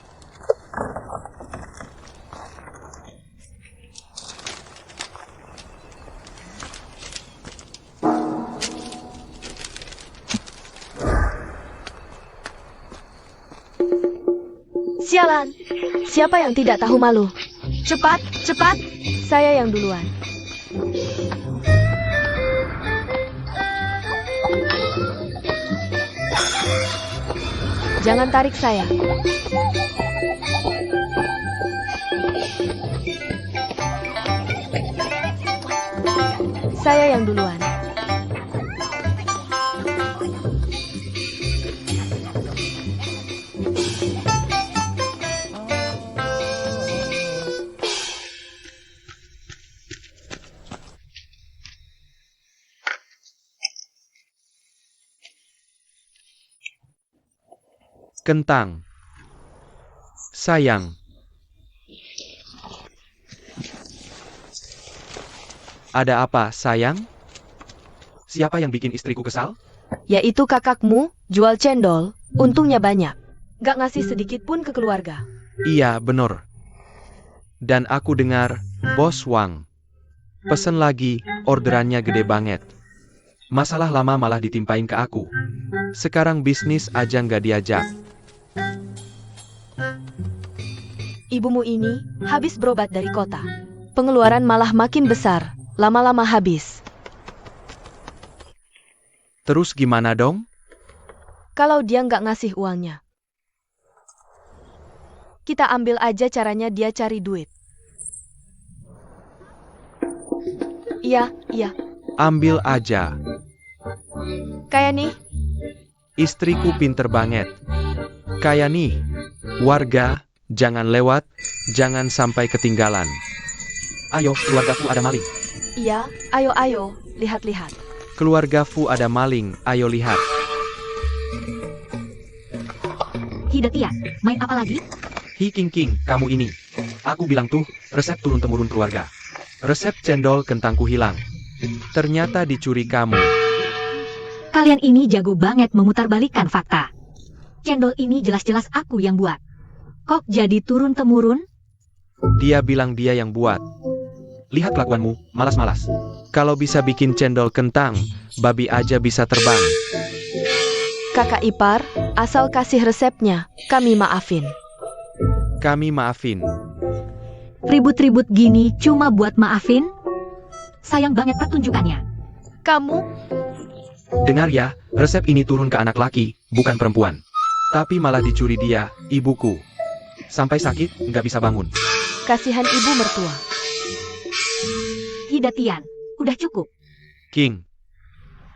S3: Sialan! Siapa yang tidak tahu malu? Cepat, cepat! Saya yang duluan. Jangan tarik saya. Saya yang duluan.
S4: Kentang. Sayang. Ada apa, sayang? Siapa yang bikin istriku kesal?
S3: Yaitu kakakmu, jual cendol, untungnya banyak. Gak ngasih sedikit pun ke keluarga.
S4: Iya, bener. Dan aku dengar, Bos Wang pesen lagi, orderannya gede banget. Masalah lama malah ditimpain ke aku. Sekarang bisnis aja nggak diajak.
S3: Ibumu ini habis berobat dari kota. Pengeluaran malah makin besar, lama-lama habis.
S4: Terus gimana dong?
S3: Kalau dia nggak ngasih uangnya, kita ambil aja caranya dia cari duit. Iya.
S4: Ambil aja.
S3: Kayak nih,
S4: Istriku pinter banget. Kayak nih, warga, jangan lewat, jangan sampai ketinggalan. Ayo, keluargaku ada maling.
S3: iya, ayo, lihat-lihat.
S4: Keluargaku ada maling, ayo lihat.
S2: Hidatian, main apa lagi?
S4: Hi King, kamu ini. Aku bilang tuh, resep turun-temurun keluarga. Resep cendol kentangku hilang. Ternyata dicuri kamu.
S2: Kalian ini jago banget memutarbalikkan fakta. Cendol ini jelas-jelas aku yang buat. Kok jadi turun-temurun?
S4: Dia bilang dia yang buat. Lihat kelakuanmu, malas-malas. Kalau bisa bikin cendol kentang, babi aja bisa terbang.
S3: Kakak ipar, asal kasih resepnya, kami maafin.
S4: Kami maafin.
S2: Ribut-ribut gini cuma buat maafin? Sayang banget pertunjukannya.
S3: Kamu,
S4: Dengar ya, resep ini turun ke anak laki, bukan perempuan. Tapi malah dicuri dia, ibuku. Sampai sakit, nggak bisa bangun.
S3: kasihan ibu mertua.
S2: Hidatian, udah cukup.
S4: King,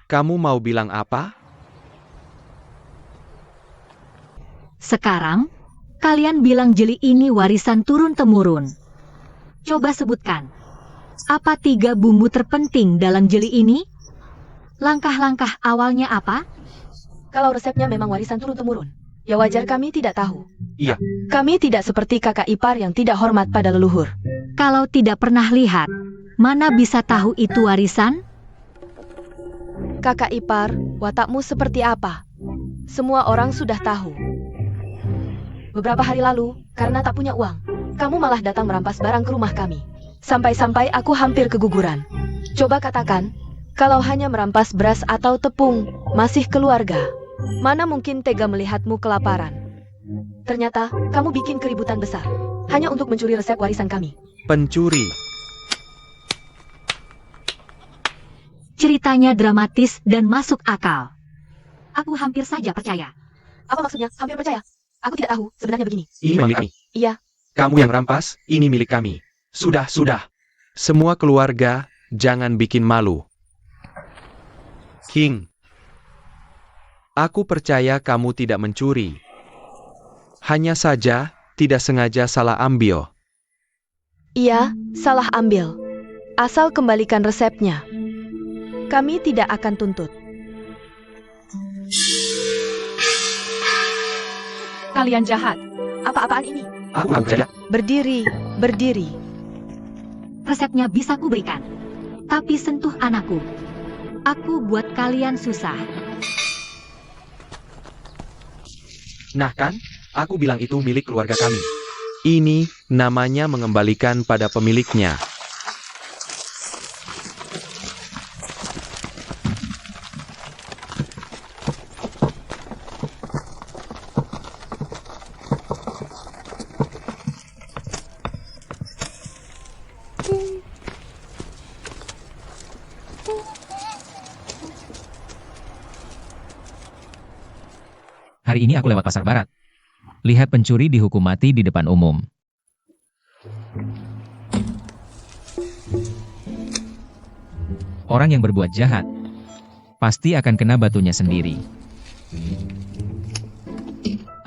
S4: kamu mau bilang apa?
S2: Sekarang, kalian bilang jeli ini warisan turun-temurun. Coba sebutkan, apa 3 bumbu terpenting dalam jeli ini? Langkah-langkah awalnya apa?
S3: Kalau resepnya memang warisan turun-temurun, ya wajar kami tidak tahu.
S4: Iya.
S3: Kami tidak seperti kakak ipar yang tidak hormat pada leluhur.
S2: Kalau tidak pernah lihat, mana bisa tahu itu warisan?
S3: Kakak ipar, watakmu seperti apa? Semua orang sudah tahu. Beberapa hari lalu, karena tak punya uang, kamu malah datang merampas barang ke rumah kami. Sampai-sampai aku hampir keguguran. Coba katakan, kalau hanya merampas beras atau tepung, masih keluarga. Mana mungkin tega melihatmu kelaparan? Ternyata, kamu bikin keributan besar. Hanya untuk mencuri resep warisan kami.
S4: Pencuri.
S2: Ceritanya dramatis dan masuk akal. Aku hampir saja percaya.
S3: Apa maksudnya? Hampir percaya. Aku tidak tahu, sebenarnya begini.
S4: Ini milik kami.
S3: Iya.
S4: Kamu yang rampas, ini milik kami. Sudah. Semua keluarga, jangan bikin malu. King, aku percaya kamu tidak mencuri. Hanya saja, tidak sengaja salah ambil.
S3: Iya, salah ambil. Asal kembalikan resepnya. Kami tidak akan tuntut.
S1: Kalian jahat.
S3: Apa-apaan ini?
S4: Aku saja.
S3: Berdiri, berdiri.
S2: Resepnya bisa kuberikan. Tapi sentuh anakku. Aku buat kalian susah.
S4: Nah kan, aku bilang itu milik keluarga kami. Ini namanya mengembalikan pada pemiliknya.
S5: Hari ini aku lewat pasar barat. Lihat pencuri dihukum mati di depan umum. Orang yang berbuat jahat pasti akan kena batunya sendiri.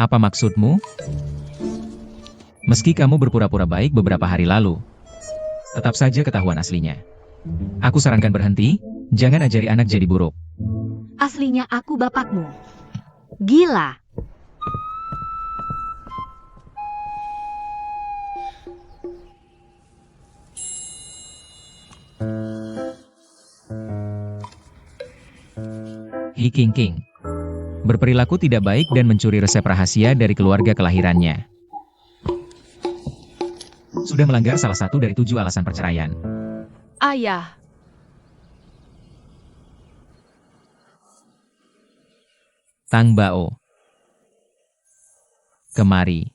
S5: Apa maksudmu? Meski kamu berpura-pura baik beberapa hari lalu, tetap saja ketahuan aslinya. Aku sarankan berhenti, jangan ajari anak jadi buruk.
S2: Aslinya aku bapakmu. Gila.
S5: Hi King King. Berperilaku tidak baik dan mencuri resep rahasia dari keluarga kelahirannya. Sudah melanggar salah satu dari 7 alasan perceraian.
S1: Ayah,
S5: Tang Bao. Kemari.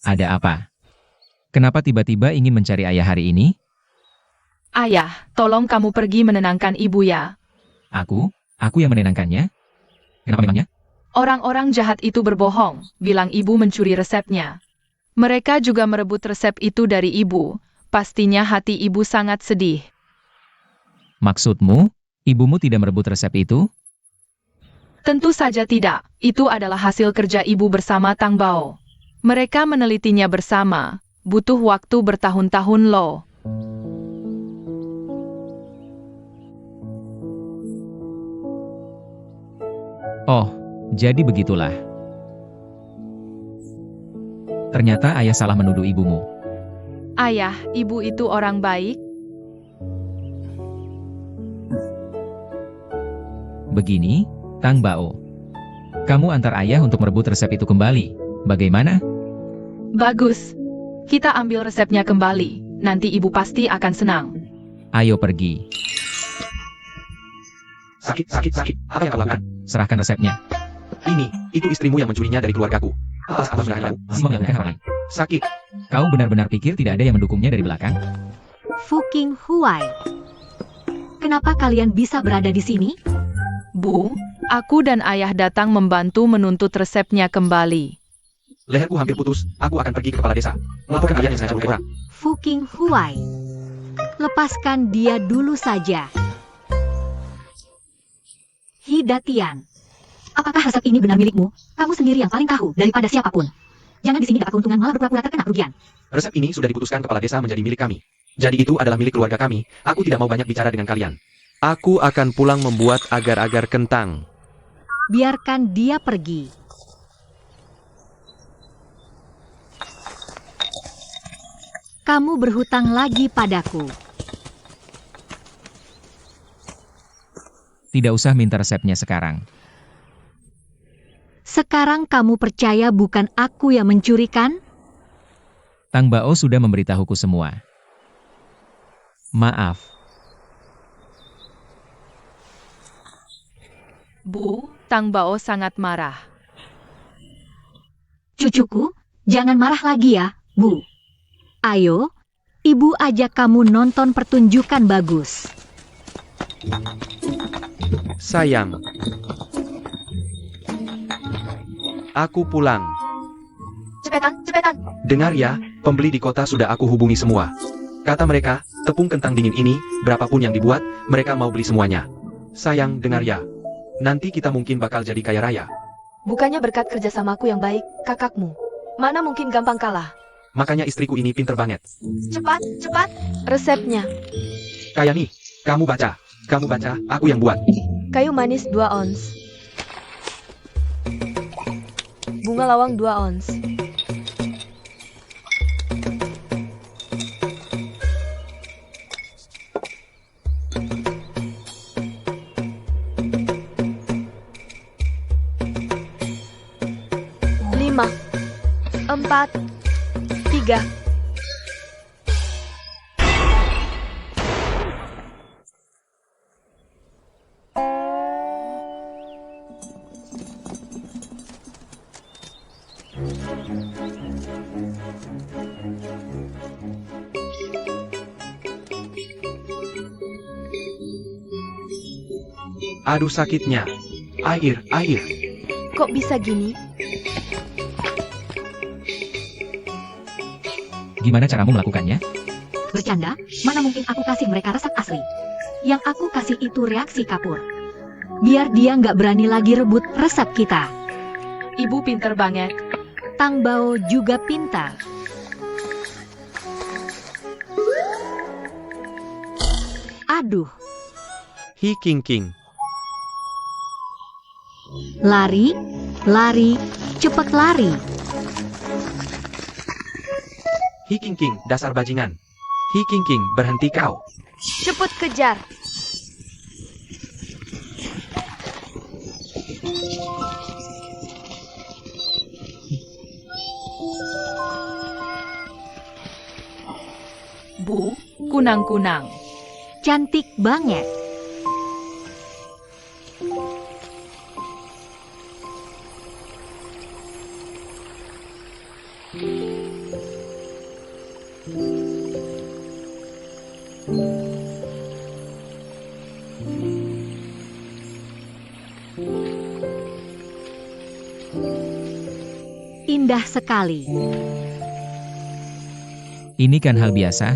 S5: Ada apa? Kenapa tiba-tiba ingin mencari ayah hari ini?
S1: ayah, tolong kamu pergi menenangkan ibu ya.
S5: Aku yang menenangkannya? Kenapa memangnya?
S1: Orang-orang jahat itu berbohong, bilang ibu mencuri resepnya. Mereka juga merebut resep itu dari ibu. Pastinya hati ibu sangat sedih.
S5: Maksudmu, ibumu tidak merebut resep itu?
S1: Tentu saja tidak. Itu adalah hasil kerja ibu bersama Tang Bao. Mereka menelitinya bersama. Butuh waktu bertahun-tahun loh.
S5: Oh, jadi begitulah. Ternyata ayah salah menuduh ibumu.
S1: Ayah, ibu itu orang baik.
S5: Begini, Tang Bao. Kamu antar ayah untuk merebut resep itu kembali. Bagaimana?
S1: Bagus. Kita ambil resepnya kembali. Nanti ibu pasti akan senang.
S5: Ayo pergi.
S4: Sakit. Apa yang kau lakukan?
S5: Serahkan resepnya.
S4: Itu istrimu yang mencurinya dari keluargaku. Atas apa sudah laku?
S5: Masih menyalahkan orang lain.
S4: Sakit.
S5: Kau benar-benar pikir tidak ada yang mendukungnya dari belakang?
S2: Fuking Huai. Kenapa kalian bisa berada di sini?
S1: Bu, aku dan ayah datang membantu menuntut resepnya kembali.
S4: Leherku hampir putus. Aku akan pergi ke kepala desa. Melaporkan kalian yang sengaja melukai orang.
S2: Fuking Huai. Lepaskan dia dulu saja. Hidatian. Apakah resep ini benar milikmu? Kamu sendiri yang paling tahu daripada siapapun. Jangan di sini dapat keuntungan malah berpura-pura terkena kerugian.
S4: Resep ini sudah diputuskan kepala desa menjadi milik kami. Jadi itu adalah milik keluarga kami. Aku tidak mau banyak bicara dengan kalian. Aku akan pulang membuat agar-agar kentang.
S2: Biarkan dia pergi. Kamu berhutang lagi padaku.
S5: Tidak usah minta resepnya sekarang.
S2: Sekarang kamu percaya bukan aku yang mencurikan?
S5: Tang Bao sudah memberitahuku semua. Maaf.
S1: Bu, Tang Bao sangat marah.
S2: Cucuku, jangan marah lagi ya, Bu. Ayo, Ibu ajak kamu nonton pertunjukan bagus.
S4: Sayang. Aku pulang.
S3: Cepetan.
S4: Dengar ya, pembeli di kota sudah aku hubungi semua. Kata mereka, tepung kentang dingin ini, berapapun yang dibuat, mereka mau beli semuanya. Sayang, dengar ya. Nanti kita mungkin bakal jadi kaya raya.
S3: Bukannya berkat kerjasamaku yang baik, kakakmu. Mana mungkin gampang kalah.
S4: Makanya istriku ini pinter banget.
S3: Cepat. Resepnya.
S4: Kayak nih, kamu baca, aku yang buat.
S3: Kayu manis 2 ons. Bunga lawang 2 ons. Lima, 4, 3.
S4: Aduh sakitnya. Air.
S3: Kok bisa gini?
S5: Gimana caramu melakukannya?
S2: Bercanda, mana mungkin aku kasih mereka resep asli. Yang aku kasih itu reaksi kapur. Biar dia nggak berani lagi rebut resep kita.
S1: Ibu pinter banget.
S2: Tang Bao juga pintar. Aduh,
S4: Hi King.
S2: lari, cepet lari.
S4: Hi King, dasar bajingan. Hi King, berhenti kau.
S3: Cepet kejar.
S1: Bu, kunang-kunang.
S2: Cantik banget. Indah sekali.
S5: Ini kan hal biasa.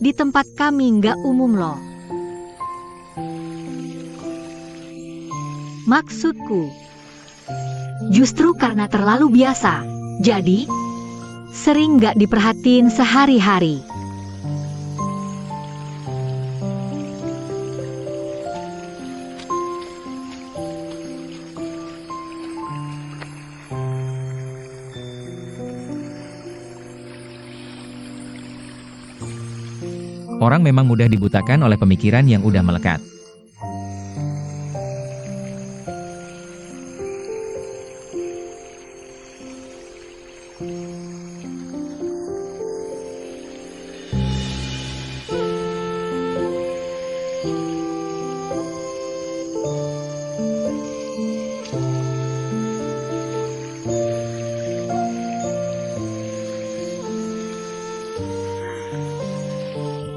S2: Di tempat kami nggak umum loh. Maksudku, justru karena terlalu biasa, jadi sering nggak diperhatiin sehari-hari.
S5: Orang memang mudah dibutakan oleh pemikiran yang udah melekat.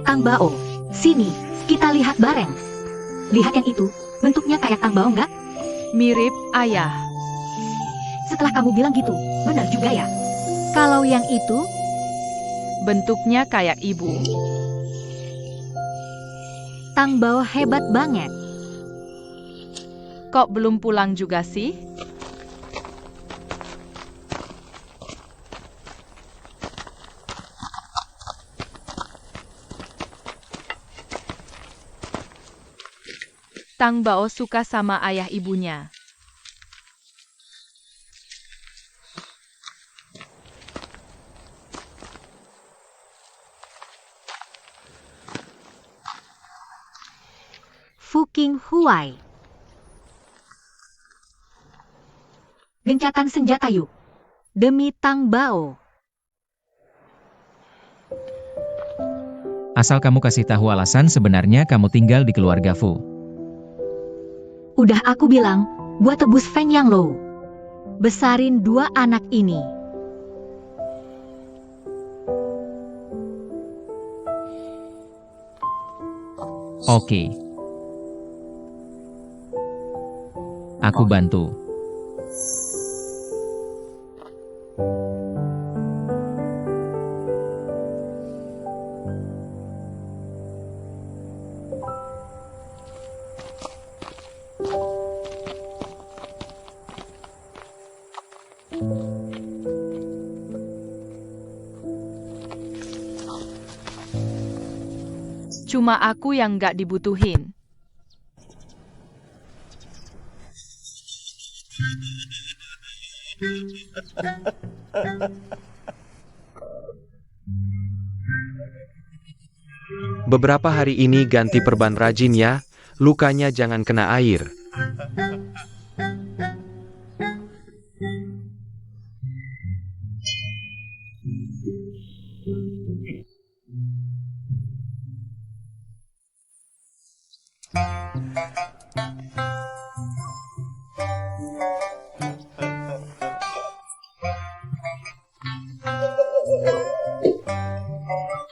S2: Tang Bao, sini, kita lihat bareng. Lihat yang itu, bentuknya kayak Tang Bao nggak?
S1: Mirip ayah.
S2: Setelah kamu bilang gitu, benar juga ya? Kalau yang itu,
S1: Bentuknya kayak ibu.
S2: Tang Bao hebat banget.
S1: Kok belum pulang juga sih? Tang Bao suka sama ayah ibunya.
S2: Fuking Huai. Gencatan senjata yuk. Demi Tang Bao.
S5: Asal kamu kasih tahu alasan sebenarnya kamu tinggal di keluarga Fu.
S2: Udah aku bilang, buat tebus Feng Yang Lo. Besarin 2 anak ini.
S5: Oke. Aku bantu.
S1: Cuma aku yang nggak dibutuhin.
S4: Beberapa hari ini ganti perban rajin ya, lukanya jangan kena air.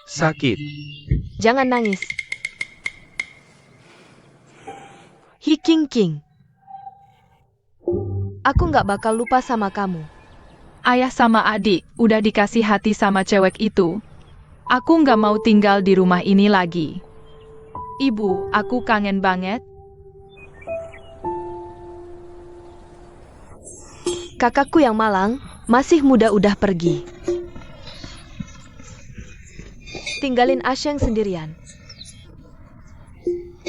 S4: Sakit.
S3: Jangan nangis. Hiking King. Aku nggak bakal lupa sama kamu.
S1: Ayah sama adik udah dikasih hati sama cewek itu. Aku nggak mau tinggal di rumah ini lagi. Ibu, aku kangen banget.
S3: Kakakku yang malang, masih muda udah pergi. Tinggalin Asheng sendirian.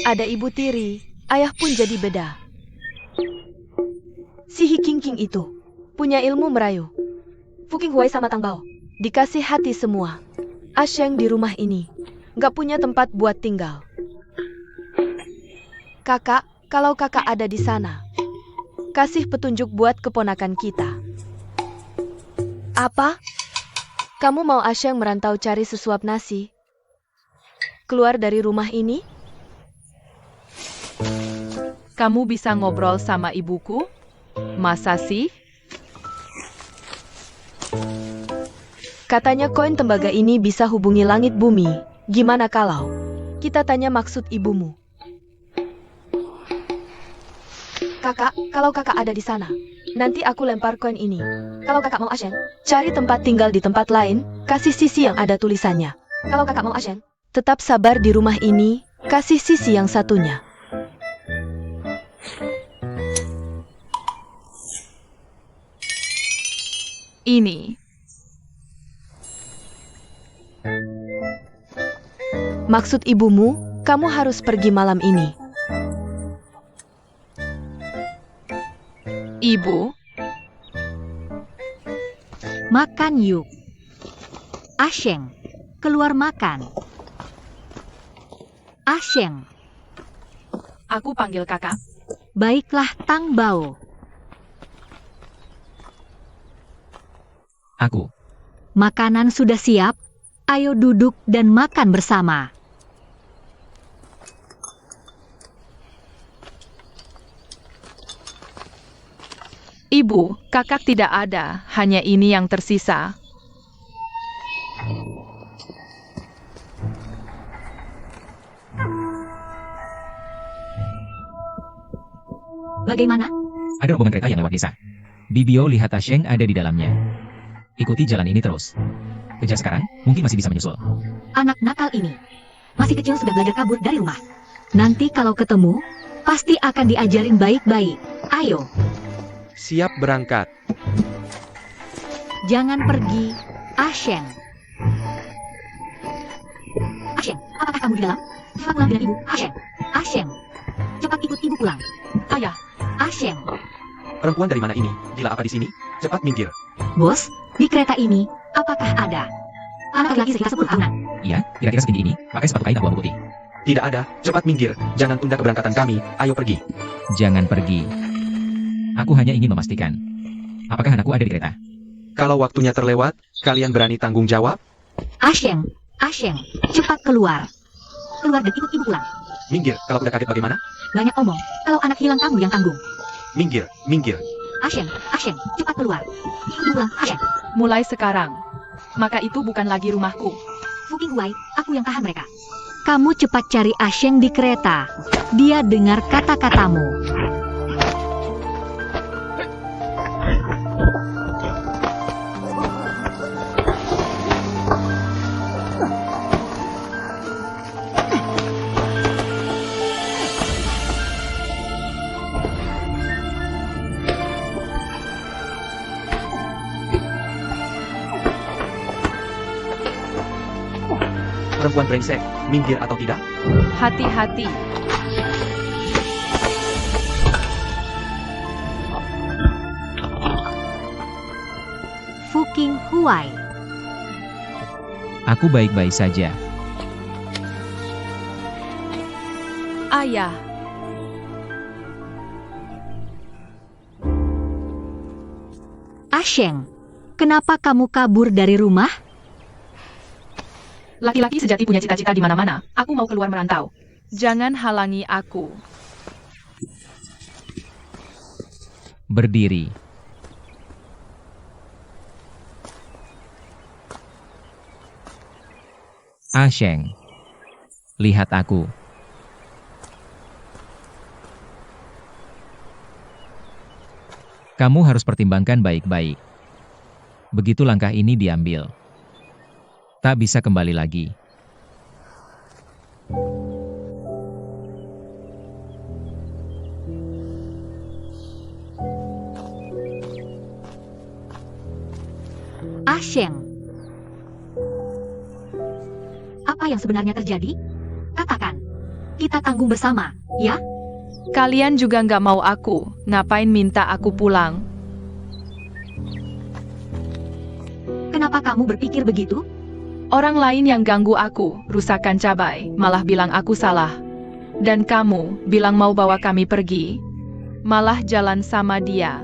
S3: Ada ibu tiri, ayah pun jadi beda. Si Hiking King itu punya ilmu merayu. Fuking Huai sama Tang Bao dikasih hati semua. Asheng di rumah ini nggak punya tempat buat tinggal. Kakak, kalau kakak ada di sana, kasih petunjuk buat keponakan kita. Apa? Kamu mau Asheng merantau cari sesuap nasi? Keluar dari rumah ini?
S1: Kamu bisa ngobrol sama ibuku? Masa sih?
S3: Katanya koin tembaga ini bisa hubungi langit bumi. Gimana kalau kita tanya maksud ibumu? Kakak, kalau kakak ada di sana, nanti aku lempar koin ini. Kalau kakak mau Asheng, cari tempat tinggal di tempat lain, kasih sisi yang ada tulisannya. Kalau kakak mau Asheng, tetap sabar di rumah ini, kasih sisi yang satunya.
S1: Ini.
S3: Maksud ibumu, kamu harus pergi malam ini.
S1: Ibu,
S2: Makan yuk. Asheng, keluar makan. Asheng,
S1: aku panggil kakak.
S2: baiklah Tang Bao.
S5: Aku.
S2: Makanan sudah siap. Ayo duduk dan makan bersama.
S1: Ibu, kakak tidak ada, hanya ini yang tersisa.
S2: Bagaimana?
S5: Ada rombongan kereta yang lewat desa. Bibio lihat Asheng ada di dalamnya. Ikuti jalan ini terus. Kejar sekarang, mungkin masih bisa menyusul.
S2: Anak nakal ini. Masih kecil sudah belajar kabur dari rumah. Nanti kalau ketemu, pasti akan diajarin baik-baik. Ayo,
S4: Siap berangkat.
S2: jangan pergi. Asheng. Asheng, apakah kamu di dalam? Cepat pulang dengan ibu. Asheng. Asheng. Cepat ikut ibu pulang.
S1: Ayah,
S2: Asheng.
S4: Perempuan dari mana ini? Gila apa di sini? Cepat minggir.
S2: Bos, di kereta ini, apakah ada anak laki-laki sekitar 10 tahunan?
S5: Iya, kira-kira segini ini, pakai sepatu kain abu-abu putih.
S4: Tidak ada, cepat minggir. Jangan tunda keberangkatan kami. Ayo pergi.
S5: Jangan pergi. Aku hanya ingin memastikan. Apakah anakku ada di kereta?
S4: Kalau waktunya terlewat, kalian berani tanggung jawab?
S2: Asheng. Asheng, cepat keluar. Keluar dan ikut ibu pulang.
S4: Minggir, kalau udah kaget bagaimana?
S2: Banyak omong, kalau anak hilang kamu yang tanggung.
S4: Minggir, minggir.
S2: Asheng, Asheng, cepat keluar. Ikut ibu pulang, Asheng.
S1: mulai sekarang. Maka itu bukan lagi rumahku.
S2: Fuking Huai, aku yang tahan mereka. Kamu cepat cari Asheng di kereta. Dia dengar kata-katamu.
S4: Perempuan brengsek, minggir atau tidak?
S1: Hati-hati.
S2: sesuai.
S5: Aku baik-baik saja.
S1: Ayah,
S2: Asheng, kenapa kamu kabur dari rumah?
S1: laki-laki sejati punya cita-cita di mana-mana. Aku mau keluar merantau. Jangan halangi aku.
S5: Berdiri. Asheng, lihat aku. Kamu harus pertimbangkan baik-baik. Begitu langkah ini diambil, tak bisa kembali lagi.
S2: Asheng, apa yang sebenarnya terjadi? Katakan. Kita tanggung bersama, ya?
S1: Kalian juga nggak mau aku. Ngapain minta aku pulang?
S2: Kenapa kamu berpikir begitu?
S1: Orang lain yang ganggu aku, rusakkan cabai, malah bilang aku salah. Dan kamu bilang mau bawa kami pergi, malah jalan sama dia.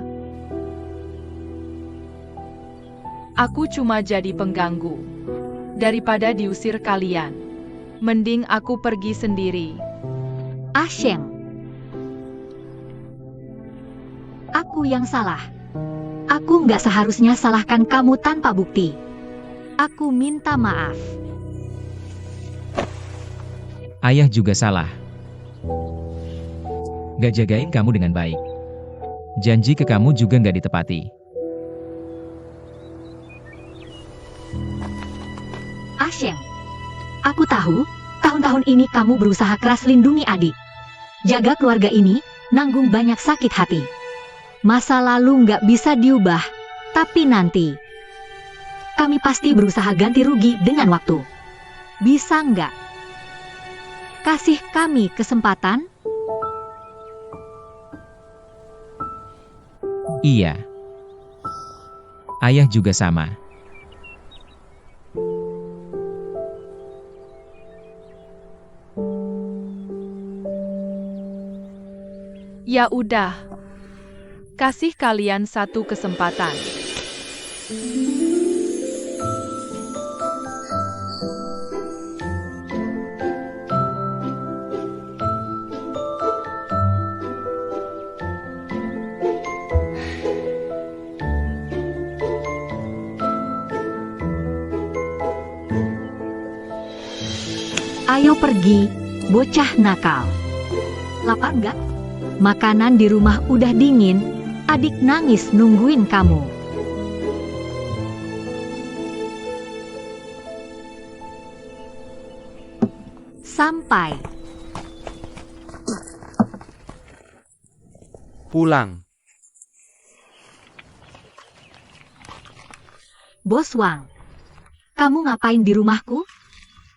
S1: Aku cuma jadi pengganggu. Daripada diusir kalian, mending aku pergi sendiri.
S2: Asheng, aku yang salah. Aku nggak seharusnya salahkan kamu tanpa bukti. Aku minta maaf.
S5: Ayah juga salah. Gak jagain kamu dengan baik. Janji ke kamu juga gak ditepati.
S2: Asheng, aku tahu, tahun-tahun ini kamu berusaha keras lindungi adik. Jaga keluarga ini, nanggung banyak sakit hati. Masa lalu nggak bisa diubah, tapi nanti kami pasti berusaha ganti rugi dengan waktu. Bisa nggak? Kasih kami kesempatan?
S5: Iya. Ayah juga sama.
S1: Ya udah, kasih kalian satu kesempatan.
S2: Ayo pergi, bocah nakal. Lapar nggak? Makanan di rumah udah dingin, adik nangis nungguin kamu. Sampai.
S4: Pulang.
S2: Bos Wang, kamu ngapain di rumahku?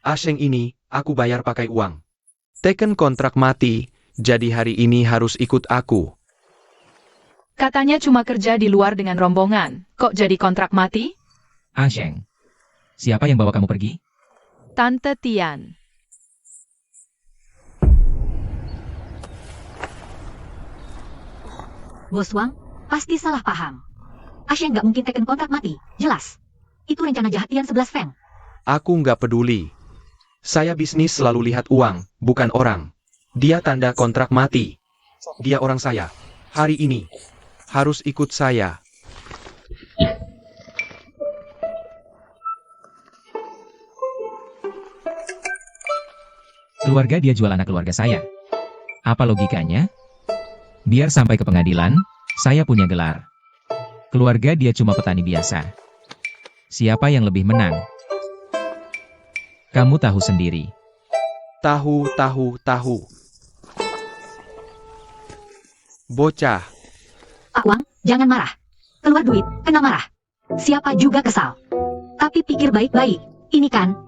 S4: Asheng ini, aku bayar pakai uang. Teken kontrak mati, jadi hari ini harus ikut aku.
S1: Katanya cuma kerja di luar dengan rombongan, kok jadi kontrak mati?
S5: Asheng, siapa yang bawa kamu pergi?
S1: Tante Tian.
S2: Bos Wang, pasti salah paham. Asheng nggak mungkin teken kontrak mati, jelas. Itu rencana jahat Tian 11 Feng.
S4: Aku nggak peduli. Saya bisnis selalu lihat uang, bukan orang. Dia tanda kontrak mati. Dia orang saya. Hari ini. Harus ikut saya.
S5: Keluarga dia jual anak keluarga saya. Apa logikanya? Biar sampai ke pengadilan, saya punya gelar. Keluarga dia cuma petani biasa. Siapa yang lebih menang? Kamu tahu sendiri.
S4: Tahu. Bocah.
S2: Pak Wang, jangan marah. Keluar duit, kena marah. Siapa juga kesal. Tapi pikir baik-baik. Ini kan,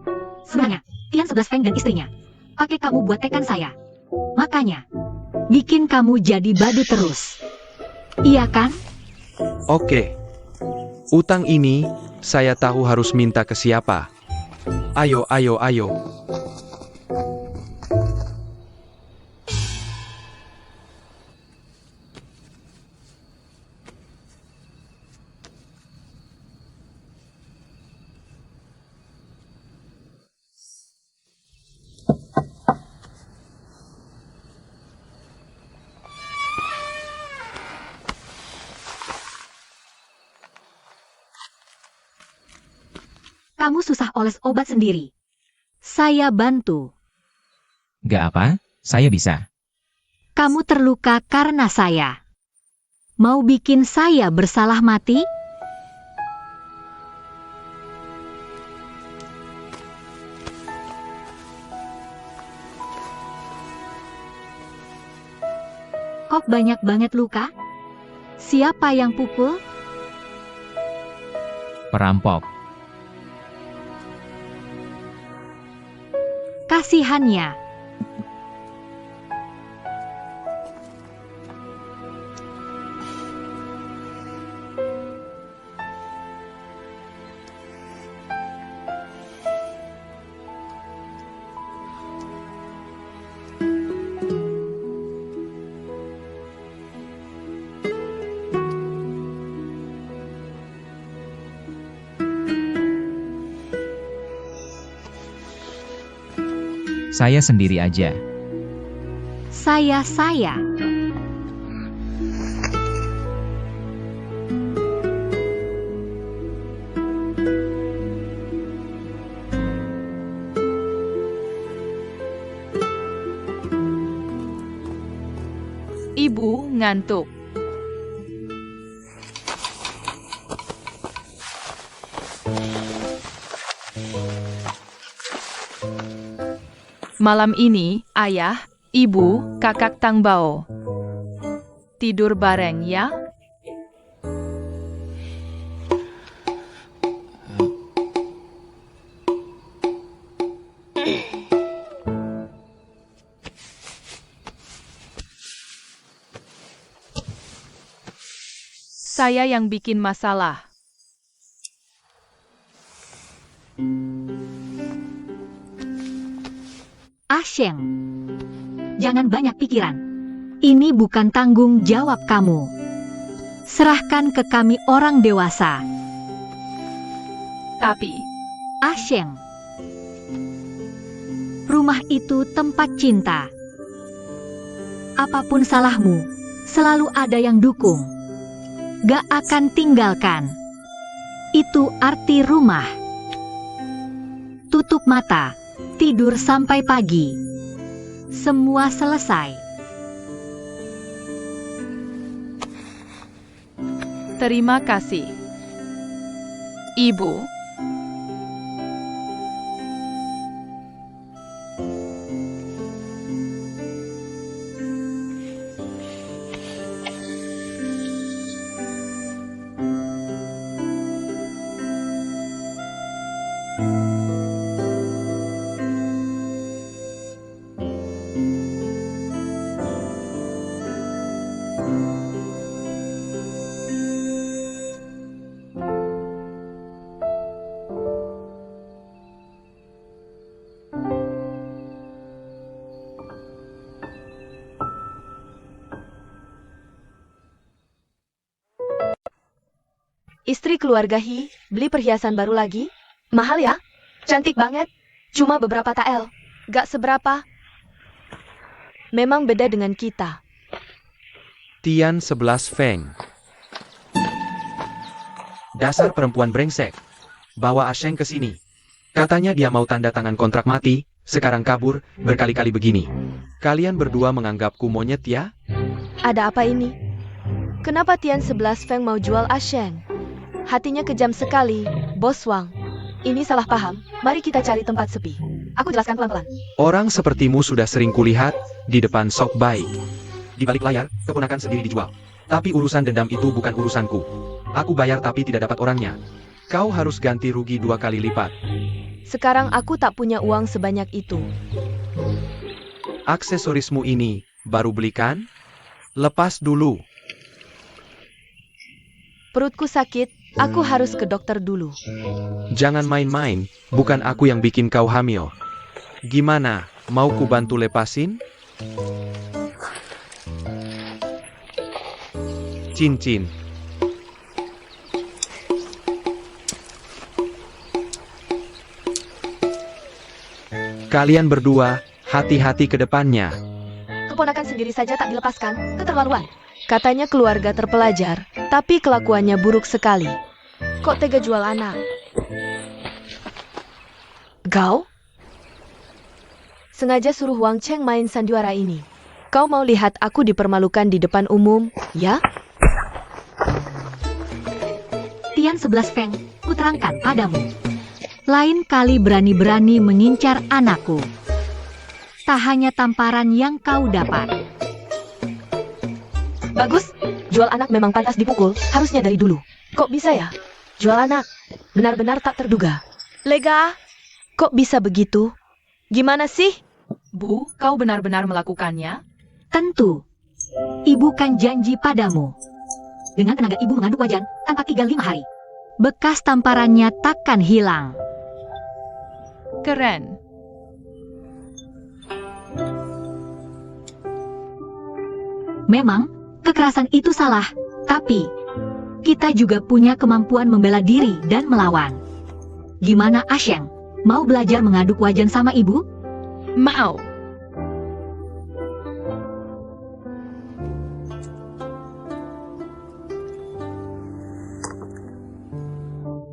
S2: sebenarnya, Tian 11 Feng dan istrinya. Pakai kamu buat tekan saya. Makanya, bikin kamu jadi badu terus. Iya kan?
S4: Oke. Utang ini, saya tahu harus minta ke siapa. Ayo, ayo, ayo.
S2: Kamu susah oles obat sendiri. Saya bantu.
S5: Gak apa, saya bisa.
S2: Kamu terluka karena saya. Mau bikin saya bersalah mati? Kok banyak banget luka? Siapa yang pukul?
S5: Perampok.
S2: Kasihannya.
S5: Saya sendiri aja.
S2: Saya.
S1: Ibu ngantuk. Malam ini, ayah, ibu, kakak Tangbao. Tidur bareng ya. Saya yang bikin masalah.
S2: Asheng. Jangan banyak pikiran. Ini bukan tanggung jawab kamu. Serahkan ke kami orang dewasa.
S1: Tapi,
S2: Asheng. Rumah itu tempat cinta. Apapun salahmu, selalu ada yang dukung. Gak akan tinggalkan. Itu arti rumah. Tutup mata, tidur sampai pagi. Semua selesai.
S1: terima kasih. Ibu.
S3: Istri keluarga Hi, beli perhiasan baru lagi? Mahal ya? Cantik banget. Cuma beberapa tael. Gak seberapa. Memang beda dengan kita.
S4: Tian 11 Feng. Dasar perempuan brengsek. Bawa Asheng ke sini. Katanya dia mau tanda tangan kontrak mati, sekarang kabur, berkali-kali begini. Kalian berdua menganggapku monyet ya?
S3: Ada apa ini? Kenapa Tian 11 Feng mau jual Asheng? Hatinya kejam sekali, Bos Wang. Ini salah paham, mari kita cari tempat sepi. Aku jelaskan pelan-pelan.
S4: Orang sepertimu sudah sering kulihat, di depan sok baik. Di balik layar, keponakan sendiri dijual. Tapi urusan dendam itu bukan urusanku. Aku bayar tapi tidak dapat orangnya. Kau harus ganti rugi 2 kali lipat.
S3: Sekarang aku tak punya uang sebanyak itu.
S4: Aksesorismu ini, baru belikan? Lepas dulu.
S3: Perutku sakit, Aku harus ke dokter dulu.
S4: Jangan main-main, bukan aku yang bikin kau hamil. Gimana, mau ku bantu lepasin? Cincin. Kalian berdua, hati-hati ke depannya.
S3: Keponakan sendiri saja tak dilepaskan, keterlaluan. Katanya keluarga terpelajar, tapi kelakuannya buruk sekali. Kok tega jual anak? Kau? Sengaja suruh Wang Cheng main sandiwara ini. Kau mau lihat aku dipermalukan di depan umum, ya?
S2: Tian 11 Feng, kuterangkan padamu. Lain kali berani-berani mengincar anakku. Tak hanya tamparan yang kau dapat.
S3: Bagus, jual anak memang pantas dipukul, harusnya dari dulu. Kok bisa ya? Jual anak, benar-benar tak terduga. Lega, kok bisa begitu? Gimana sih?
S1: Bu, kau benar-benar melakukannya?
S2: Tentu. Ibu kan janji padamu. Dengan tenaga ibu mengaduk wajan, tanpa 3-5 hari. Bekas tamparannya takkan hilang.
S1: Keren.
S2: Memang, kekerasan itu salah, tapi kita juga punya kemampuan membela diri dan melawan. Gimana Asyeng? Mau belajar mengaduk wajan sama ibu?
S1: Mau.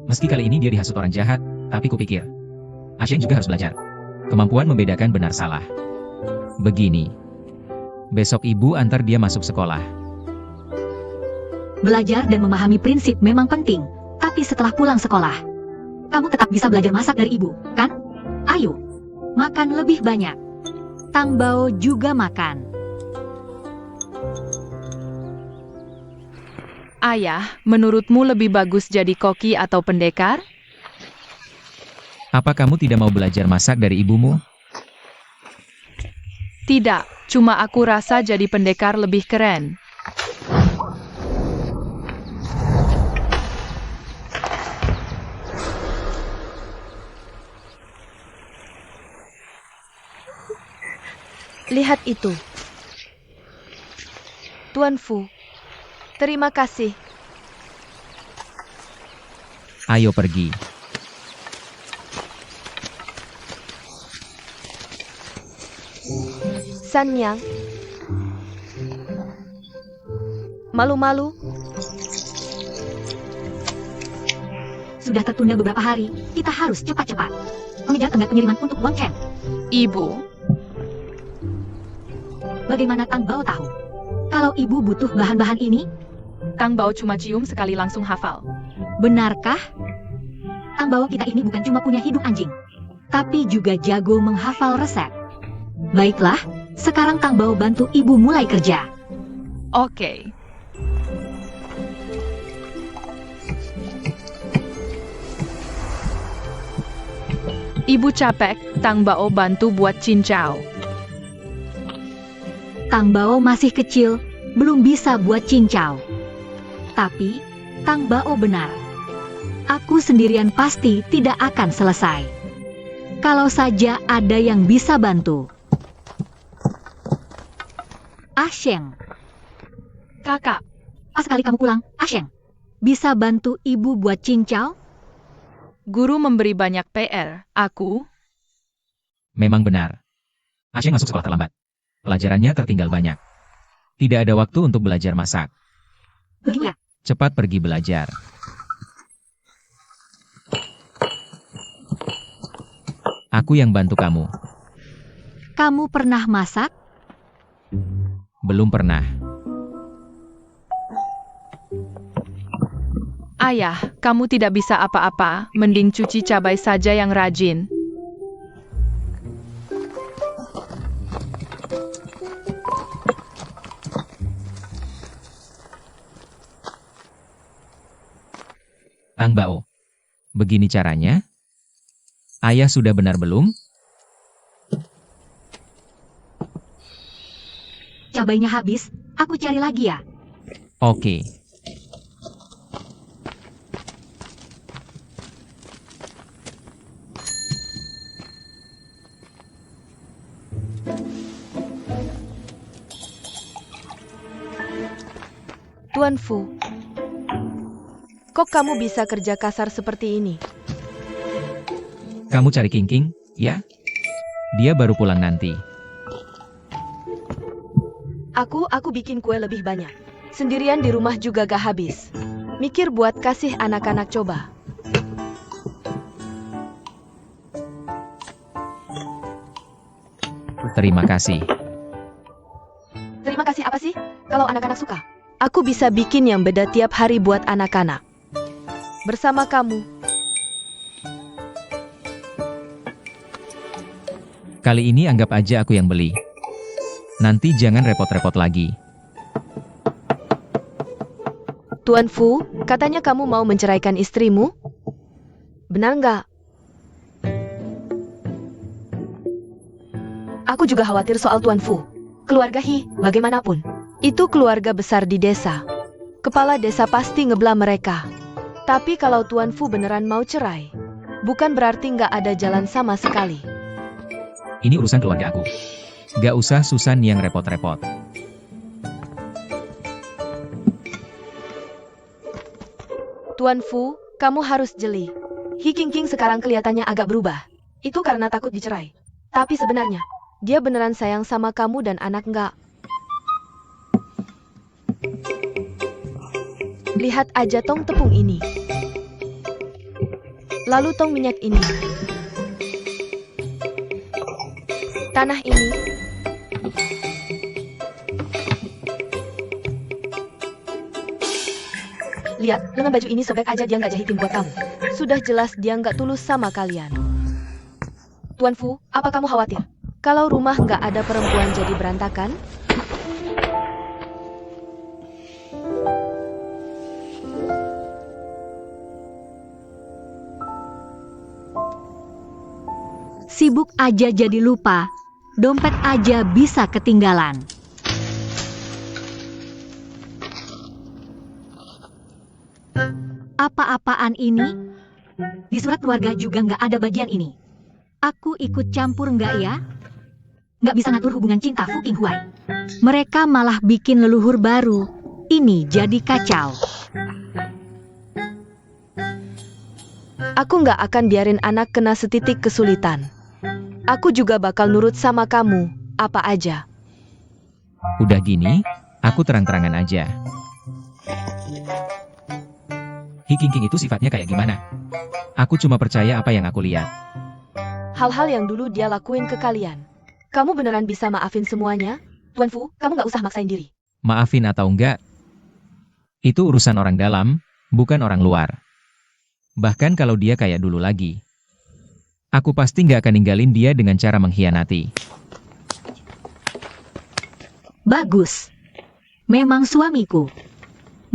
S5: Meski kali ini dia dihasut orang jahat, tapi kupikir Asyeng juga harus belajar kemampuan membedakan benar salah. Begini, besok ibu antar dia masuk sekolah.
S2: Belajar dan memahami prinsip memang penting, tapi setelah pulang sekolah, kamu tetap bisa belajar masak dari ibu, kan? Ayo, makan lebih banyak. Tang Bao juga makan.
S1: Ayah, menurutmu lebih bagus jadi koki atau pendekar?
S5: Apa kamu tidak mau belajar masak dari ibumu?
S1: Tidak, cuma aku rasa jadi pendekar lebih keren.
S3: Lihat itu. Tuan Fu, terima kasih.
S5: Ayo pergi.
S3: San Yang. Malu-malu?
S2: Sudah tertunda beberapa hari, kita harus cepat-cepat mengejar tenggat pengiriman untuk Wang Cheng.
S1: Ibu,
S2: Bagaimana Tang Bao tahu? Kalau ibu butuh bahan-bahan ini,
S1: Tang Bao cuma cium sekali langsung hafal.
S2: benarkah? Tang Bao kita ini bukan cuma punya hidung anjing, tapi juga jago menghafal resep. Baiklah, sekarang Tang Bao bantu ibu mulai kerja.
S1: Oke. Ibu capek, Tang Bao bantu buat cincau.
S2: Tang Bao masih kecil, belum bisa buat cincau. Tapi, Tang Bao benar. Aku sendirian pasti tidak akan selesai. Kalau saja ada yang bisa bantu. Asyeng,
S1: Kakak,
S2: pas kali kamu pulang, Asyeng, bisa bantu ibu buat cincau?
S1: guru memberi banyak PR. Aku,
S5: Memang benar. Asyeng masuk sekolah terlambat. Pelajarannya tertinggal banyak. Tidak ada waktu untuk belajar masak.
S2: Begini ya,
S5: Cepat pergi belajar. Aku yang bantu kamu.
S2: kamu pernah masak?
S5: Belum pernah.
S1: ayah, kamu tidak bisa apa-apa, mending cuci cabai saja yang rajin.
S5: Tang Bao. Begini caranya. Ayah sudah benar belum?
S2: Cabainya habis, aku cari lagi ya.
S5: Oke.
S3: Tuan Fu, kok kamu bisa kerja kasar seperti ini?
S5: Kamu cari King, ya? Dia baru pulang nanti.
S3: Aku bikin kue lebih banyak. Sendirian di rumah juga gak habis. Mikir buat kasih anak-anak coba.
S5: Terima kasih.
S3: Terima kasih apa sih? Kalau anak-anak suka. Aku bisa bikin yang beda tiap hari buat anak-anak. Bersama kamu.
S5: Kali ini anggap aja aku yang beli. Nanti jangan repot-repot lagi.
S3: Tuan Fu, katanya kamu mau menceraikan istrimu? Benar nggak? Aku juga khawatir soal Tuan Fu. Keluarga Hi, bagaimanapun. Itu keluarga besar di desa. Kepala desa pasti ngebelah mereka. Tapi kalau Tuan Fu beneran mau cerai, bukan berarti nggak ada jalan sama sekali.
S5: Ini urusan keluarga aku. Gak usah Susan yang repot-repot.
S3: Tuan Fu, kamu harus jeli. Hi King sekarang kelihatannya agak berubah. Itu karena takut dicerai. Tapi sebenarnya, dia beneran sayang sama kamu dan anak nggak? Lihat aja tong tepung ini. Lalu tong minyak ini. Tanah ini. Lihat, lengan baju ini sobek aja dia nggak jahitin buat kamu. Sudah jelas dia nggak tulus sama kalian. Tuan Fu, apa kamu khawatir? Kalau rumah nggak ada perempuan jadi berantakan?
S2: Sibuk aja jadi lupa, dompet aja bisa ketinggalan. Apa-apaan ini? Di surat keluarga juga nggak ada bagian ini. Aku ikut campur nggak ya? Nggak bisa ngatur hubungan cinta Fu Qinghuai. Mereka malah bikin leluhur baru. Ini jadi kacau.
S3: Aku nggak akan biarin anak kena setitik kesulitan. Aku juga bakal nurut sama kamu, apa aja.
S5: Udah gini, aku terang-terangan aja. Hi King itu sifatnya kayak gimana? Aku cuma percaya apa yang aku lihat.
S3: Hal-hal yang dulu dia lakuin ke kalian. Kamu beneran bisa maafin semuanya? Tuan Fu, kamu nggak usah maksain diri.
S5: Maafin atau enggak, itu urusan orang dalam, bukan orang luar. Bahkan kalau dia kayak dulu lagi, aku pasti nggak akan ninggalin dia dengan cara mengkhianati.
S2: Bagus. Memang suamiku.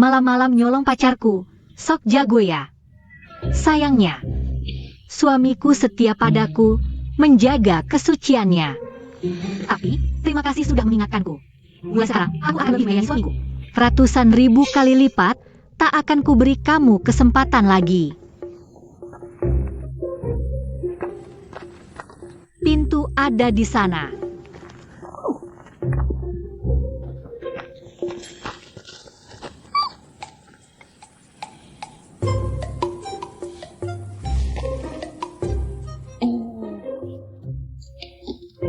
S2: Malam-malam nyolong pacarku. Sok jago ya. Sayangnya, suamiku setia padaku, menjaga kesuciannya. Tapi, terima kasih sudah mengingatkanku. Mulai sekarang, aku akan lebih menyayangi suamiku. Ratusan ribu kali lipat, tak akan kuberi kamu kesempatan lagi. Pintu ada di sana.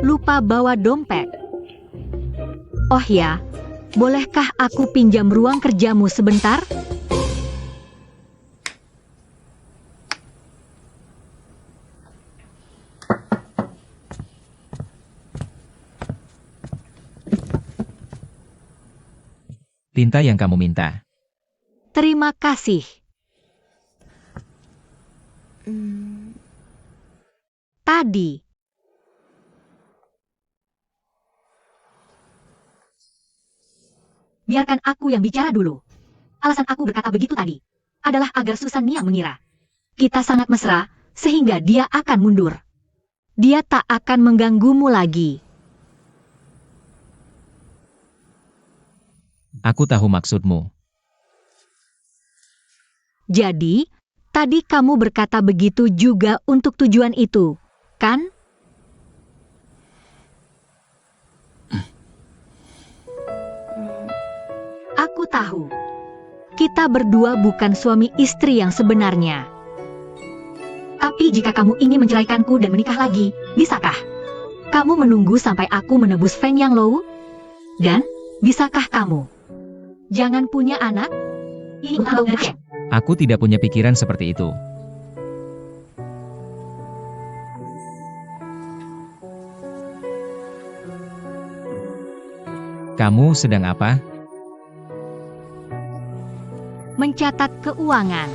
S2: Lupa bawa dompet. Oh ya, bolehkah aku pinjam ruang kerjamu sebentar?
S5: Tinta yang kamu minta.
S2: Terima kasih. Tadi. Biarkan aku yang bicara dulu. Alasan aku berkata begitu tadi adalah agar Susan Nia mengira kita sangat mesra sehingga dia akan mundur. Dia tak akan mengganggumu lagi.
S5: Aku tahu maksudmu.
S2: Jadi, tadi kamu berkata begitu juga untuk tujuan itu, kan? Aku tahu. Kita berdua bukan suami istri yang sebenarnya. Tapi jika kamu ingin menceraikanku dan menikah lagi, bisakah? Kamu menunggu sampai aku menebus Feng Yang Lou? Dan, bisakah kamu jangan punya anak? Ini utang ngecek.
S5: Aku tidak punya pikiran seperti itu. Kamu sedang apa?
S2: Mencatat keuangan.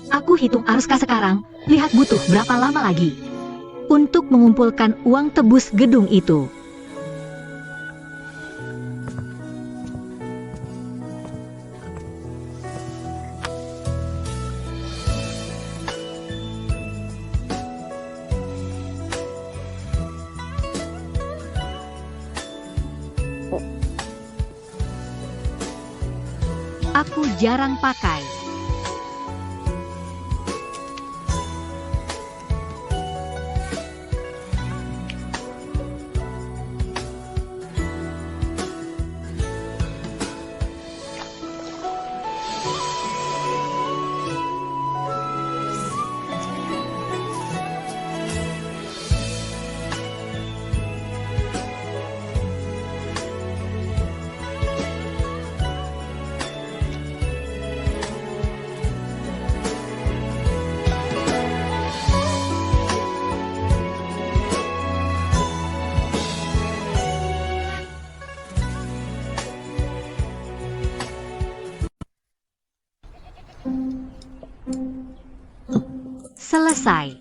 S2: Aku hitung arus kas sekarang, lihat butuh berapa lama lagi untuk mengumpulkan uang tebus gedung itu. Aku jarang pakai. Selesai.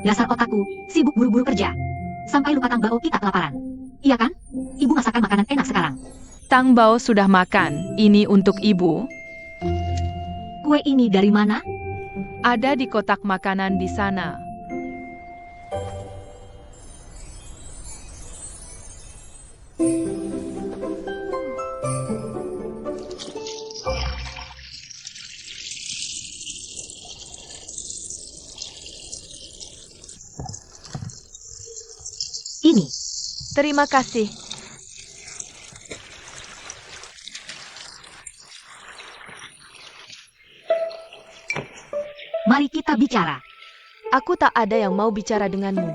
S2: Dasar otakku, sibuk buru-buru kerja. Sampai lupa Tang Bao kita kelaparan. Iya kan? Ibu masakan makanan enak sekarang.
S1: Tang Bao sudah makan, ini untuk ibu.
S2: Kue ini dari mana?
S1: Ada di kotak makanan di sana.
S2: Ini.
S3: Terima kasih.
S2: Mari kita bicara.
S3: Aku tak ada yang mau bicara denganmu.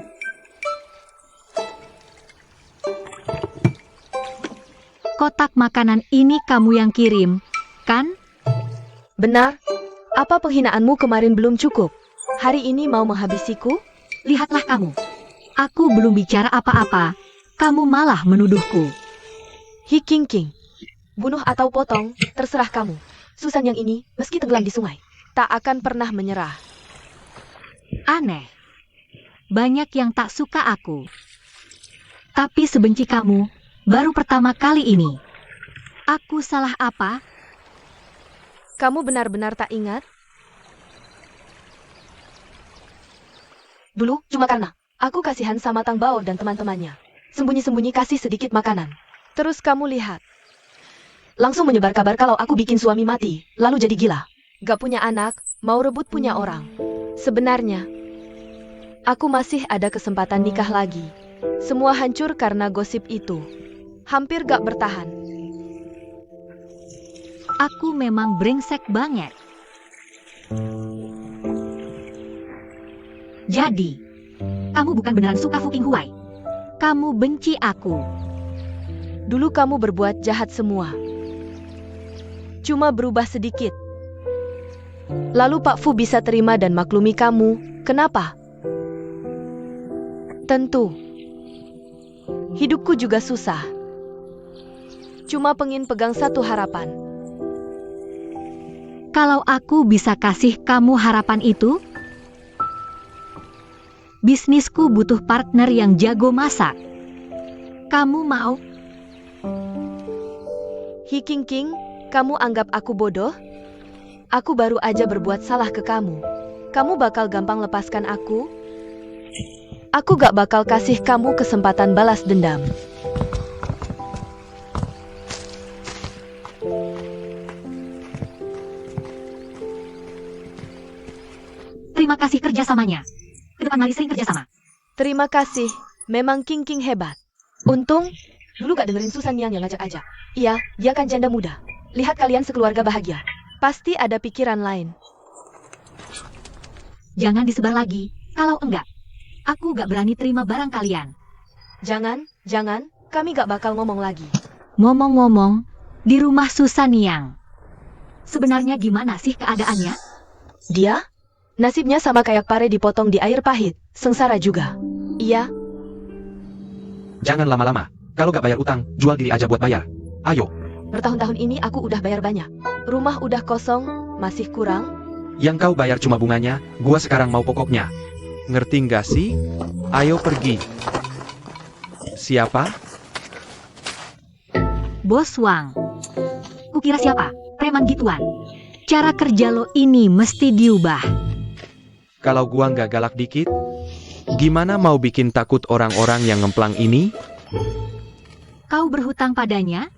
S2: Kotak makanan ini kamu yang kirim, kan?
S3: Benar? Apa penghinaanmu kemarin belum cukup? Hari ini mau menghabisiku?
S2: Lihatlah kamu. Aku belum bicara apa-apa. Kamu malah menuduhku.
S3: Hi King King. Bunuh atau potong, terserah kamu. Susan yang ini, meski tenggelam di sungai, tak akan pernah menyerah.
S2: Aneh. Banyak yang tak suka aku. Tapi sebenci kamu, baru pertama kali ini. Aku salah apa?
S3: Kamu benar-benar tak ingat? Dulu, cuma karena aku kasihan sama Tang Bao dan teman-temannya. Sembunyi-sembunyi kasih sedikit makanan. Terus kamu lihat. Langsung menyebar kabar kalau aku bikin suami mati, lalu jadi gila. Gak punya anak, mau rebut punya orang. Sebenarnya, aku masih ada kesempatan nikah lagi. Semua hancur karena gosip itu. Hampir gak bertahan.
S2: Aku memang brengsek banget. Jadi, kamu bukan beneran suka Fu Qinghuai. Kamu benci aku.
S3: Dulu kamu berbuat jahat semua. Cuma berubah sedikit. Lalu Pak Fu bisa terima dan maklumi kamu. Kenapa? Tentu. Hidupku juga susah. Cuma pengen pegang satu harapan.
S2: Kalau aku bisa kasih kamu harapan itu, bisnisku butuh partner yang jago masak. Kamu mau?
S3: Hi King King, kamu anggap aku bodoh? Aku baru aja berbuat salah ke kamu. Kamu bakal gampang lepaskan aku? Aku gak bakal kasih kamu kesempatan balas dendam.
S2: Terima kasih kerjasamanya. Kedepan mari sering kerjasama.
S3: Terima kasih. Memang King King hebat. Untung, dulu gak dengerin Susan Yang ngajak-ajak. Iya, dia kan janda muda. Lihat kalian sekeluarga bahagia. Pasti ada pikiran lain.
S2: Jangan disebar lagi. Kalau enggak, aku gak berani terima barang kalian.
S3: Jangan, kami gak bakal ngomong lagi.
S2: Ngomong-ngomong, di rumah Susan Yang. Sebenarnya gimana sih keadaannya?
S3: Dia? Nasibnya sama kayak pare dipotong di air pahit. Sengsara juga. Iya,
S4: Jangan lama-lama. Kalau gak bayar utang, jual diri aja buat bayar. Ayo.
S3: bertahun-tahun ini aku udah bayar banyak. Rumah udah kosong, masih kurang.
S4: Yang kau bayar cuma bunganya, gua sekarang mau pokoknya. Ngerti nggak sih? Ayo pergi. Siapa?
S2: Bos Wang. Kukira siapa? Preman gituan. Cara kerja lo ini mesti diubah.
S4: Kalau gua nggak galak dikit, gimana mau bikin takut orang-orang yang ngemplang ini?
S2: Kau berhutang padanya?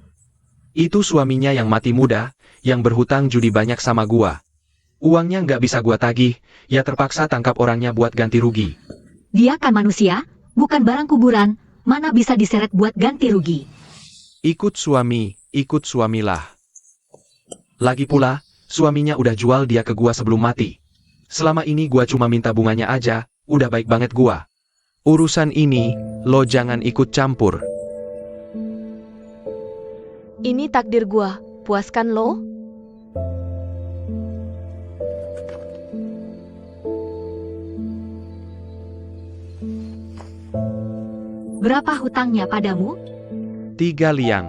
S4: Itu suaminya yang mati muda, yang berhutang judi banyak sama gua. Uangnya nggak bisa gua tagih, ya terpaksa tangkap orangnya buat ganti rugi.
S2: Dia kan manusia, bukan barang kuburan. Mana bisa diseret buat ganti rugi?
S4: Ikut suamilah. Lagi pula, suaminya udah jual dia ke gua sebelum mati. Selama ini gua cuma minta bunganya aja, udah baik banget gua. Urusan ini, lo jangan ikut campur.
S3: Ini takdir gua, puaskan lo?
S2: Berapa hutangnya padamu?
S4: 3 liang.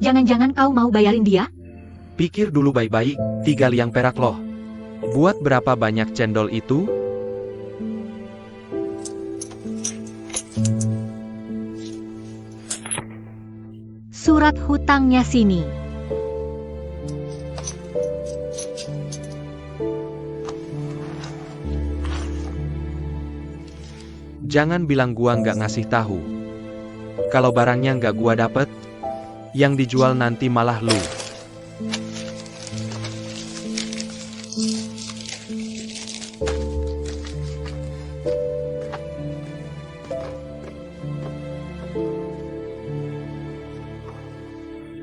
S2: Jangan-jangan kau mau bayarin dia?
S4: Pikir dulu baik-baik, 3 liang perak loh. Buat berapa banyak cendol itu?
S2: Surat hutangnya sini.
S4: Jangan bilang gua nggak ngasih tahu. Kalau barangnya nggak gua dapet, yang dijual nanti malah lu.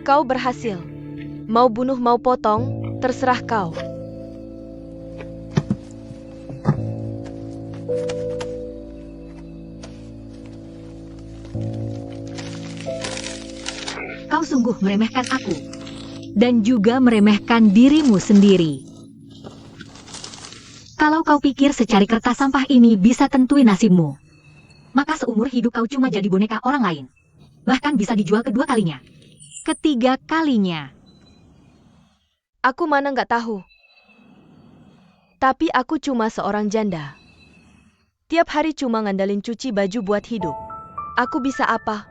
S3: Kau berhasil. Mau bunuh mau potong, terserah kau.
S2: Kau sungguh meremehkan aku. Dan juga meremehkan dirimu sendiri. Kalau kau pikir secari kertas sampah ini bisa tentuin nasibmu, maka seumur hidup kau cuma jadi boneka orang lain. Bahkan bisa dijual kedua kalinya. Ketiga kalinya.
S3: Aku mana nggak tahu. Tapi aku cuma seorang janda. Tiap hari cuma ngandalin cuci baju buat hidup. Aku bisa apa?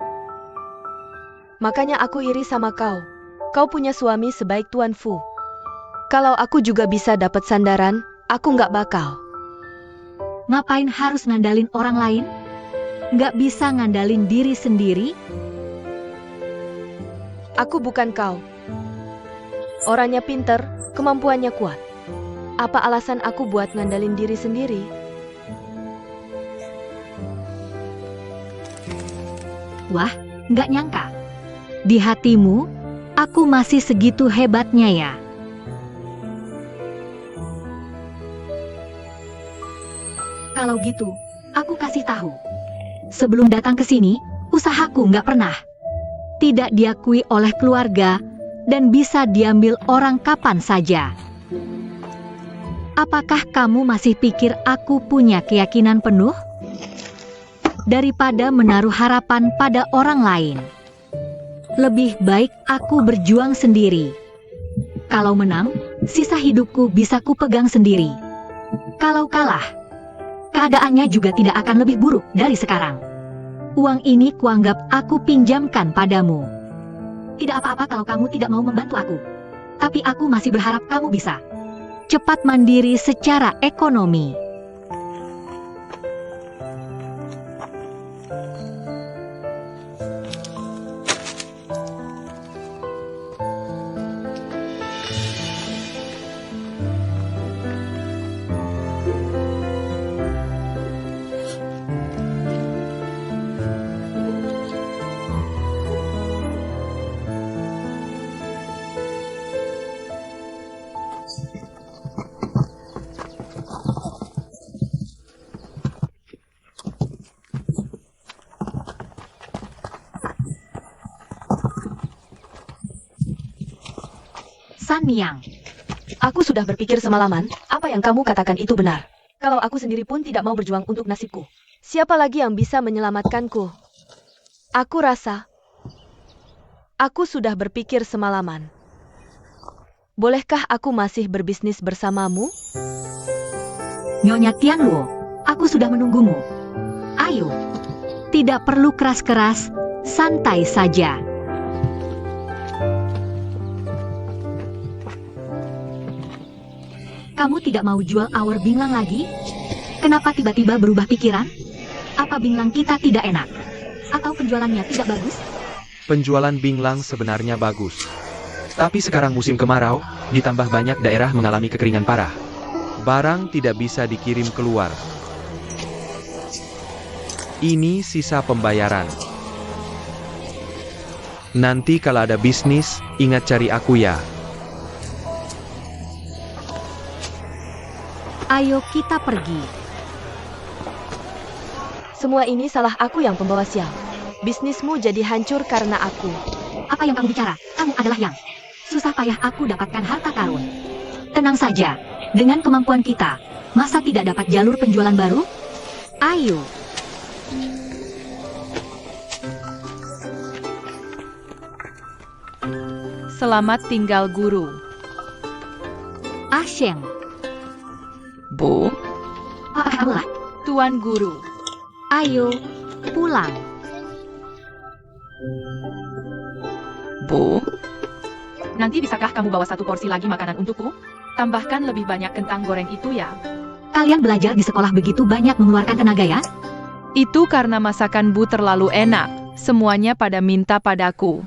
S3: Makanya aku iri sama kau. Kau punya suami sebaik Tuan Fu. Kalau aku juga bisa dapat sandaran, aku nggak bakal.
S2: Ngapain harus ngandalin orang lain? Nggak bisa ngandalin diri sendiri?
S3: Aku bukan kau. Orangnya pinter, kemampuannya kuat. Apa alasan aku buat ngandalin diri sendiri?
S2: Wah, nggak nyangka. Di hatimu, aku masih segitu hebatnya ya. Kalau gitu, aku kasih tahu. Sebelum datang ke sini, usahaku nggak pernah tidak diakui oleh keluarga dan bisa diambil orang kapan saja. Apakah kamu masih pikir aku punya keyakinan penuh? Daripada menaruh harapan pada orang lain, lebih baik aku berjuang sendiri. Kalau menang, sisa hidupku bisa kupegang sendiri. Kalau kalah, keadaannya juga tidak akan lebih buruk dari sekarang. Uang ini kuanggap aku pinjamkan padamu. Tidak apa-apa kalau kamu tidak mau membantu aku. Tapi aku masih berharap kamu bisa cepat mandiri secara ekonomi. San Niang.
S3: Aku sudah berpikir semalaman, apa yang kamu katakan itu benar. Kalau aku sendiri pun tidak mau berjuang untuk nasibku, siapa lagi yang bisa menyelamatkanku? Aku rasa, aku sudah berpikir semalaman. Bolehkah aku masih berbisnis bersamamu?
S2: Nyonya Tianluo, aku sudah menunggumu. Ayo. Tidak perlu keras-keras, santai saja. Kamu tidak mau jual our Binglang lagi? Kenapa tiba-tiba berubah pikiran? Apa Binglang kita tidak enak? Atau penjualannya tidak bagus?
S4: Penjualan Binglang sebenarnya bagus. Tapi sekarang musim kemarau, ditambah banyak daerah mengalami kekeringan parah. Barang tidak bisa dikirim keluar. Ini sisa pembayaran. Nanti kalau ada bisnis, ingat cari aku ya.
S2: Ayo kita pergi.
S3: Semua ini salah aku yang pembawa sial. Bisnismu jadi hancur karena aku.
S2: Apa yang kamu bicara? Kamu adalah yang susah payah aku dapatkan harta karun. Tenang saja, dengan kemampuan kita, masa tidak dapat jalur penjualan baru? Ayo.
S1: Selamat tinggal guru.
S2: Asheng.
S1: Bu,
S2: Kamulah.
S1: Tuan Guru.
S2: Ayo, pulang.
S1: Bu, nanti bisakah kamu bawa 1 porsi lagi makanan untukku? Tambahkan lebih banyak kentang goreng itu ya.
S2: Kalian belajar di sekolah begitu banyak mengeluarkan tenaga ya?
S1: Itu karena masakan Bu terlalu enak. Semuanya pada minta padaku.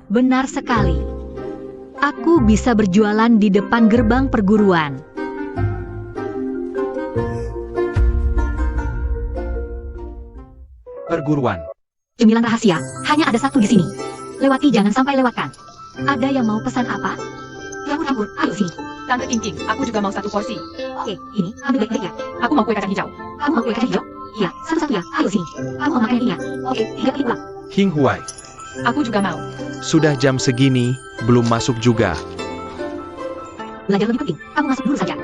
S2: Benar sekali. Aku bisa berjualan di depan gerbang perguruan.
S4: Perguruan.
S2: Cemilan rahasia, hanya ada 1 di sini. Lewati, jangan sampai lewatkan. Ada yang mau pesan apa? Campur-campur, ayo sini.
S1: Tante King, aku juga mau 1 porsi.
S2: Oke, ini, ambil baik-baik ya.
S1: Aku mau kue kacang hijau.
S2: Kamu mau kue kacang hijau? Iya, satu-satu ya, ayo sini. Kamu mau makan ini ya? Oke, 3 kali ulang.
S4: Hing Huai.
S1: Aku juga mau.
S4: Sudah jam segini, belum masuk juga.
S2: Belajar lebih penting, kamu masuk dulu saja.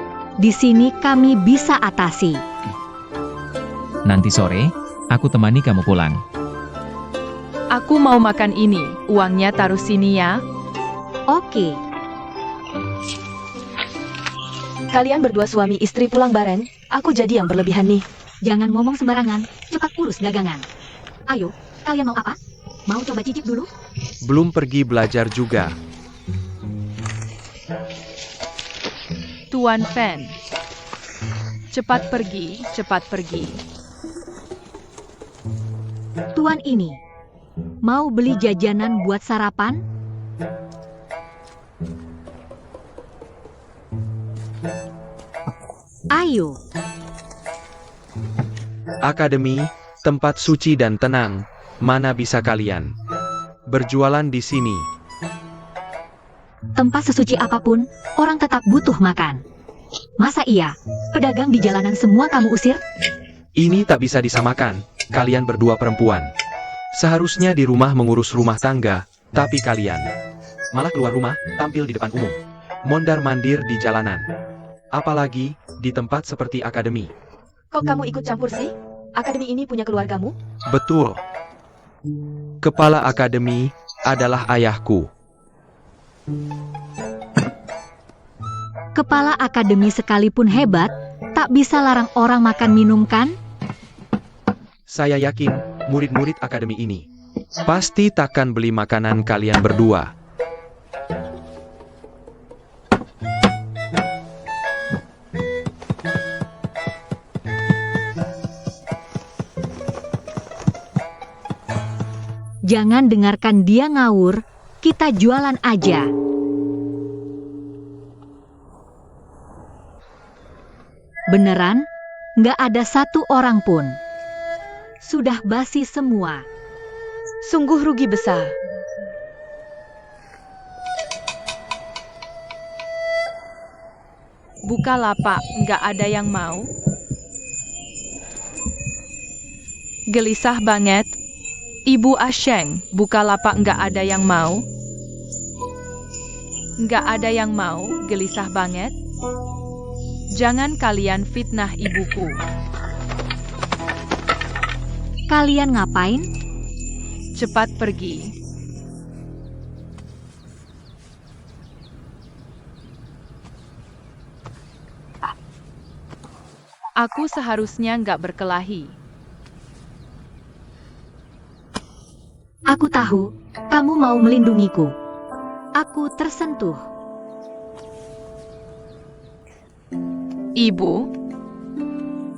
S2: Di sini kami bisa atasi.
S5: Nanti sore, aku temani kamu pulang.
S1: Aku mau makan ini. Uangnya taruh sini ya.
S2: Oke.
S3: Kalian berdua suami istri pulang bareng, aku jadi yang berlebihan nih.
S2: Jangan ngomong sembarangan, cepat urus dagangan. Ayo, kalian mau apa? Mau coba cicip dulu?
S4: Belum pergi belajar juga.
S1: Tuan Fan. Cepat pergi, cepat pergi.
S2: Tuan ini, mau beli jajanan buat sarapan? Ayo.
S4: Akademi, tempat suci dan tenang. Mana bisa kalian berjualan di sini?
S2: Tempat sesuci apapun, orang tetap butuh makan. Masa iya, pedagang di jalanan semua kamu usir?
S4: Ini tak bisa disamakan. Kalian berdua perempuan. Seharusnya di rumah mengurus rumah tangga, tapi kalian malah keluar rumah, tampil di depan umum. Mondar-mandir di jalanan. Apalagi di tempat seperti akademi.
S3: Kok kamu ikut campur sih? Akademi ini punya keluargamu?
S4: Betul. Kepala akademi adalah ayahku.
S2: Kepala akademi sekalipun hebat, tak bisa larang orang makan minum kan?
S4: Saya yakin, murid-murid akademi ini pasti takkan beli makanan kalian berdua.
S2: Jangan dengarkan dia ngawur, kita jualan aja. Beneran? Nggak ada 1 orang pun. Sudah basi semua.
S3: Sungguh rugi besar.
S1: Buka lapak, nggak ada yang mau. Gelisah banget. Ibu Asheng, Bukalapak nggak ada yang mau? Nggak ada yang mau, gelisah banget? Jangan kalian fitnah ibuku.
S2: Kalian ngapain?
S1: Cepat pergi. Aku seharusnya nggak berkelahi.
S2: Aku tahu, kamu mau melindungiku. Aku tersentuh.
S1: Ibu,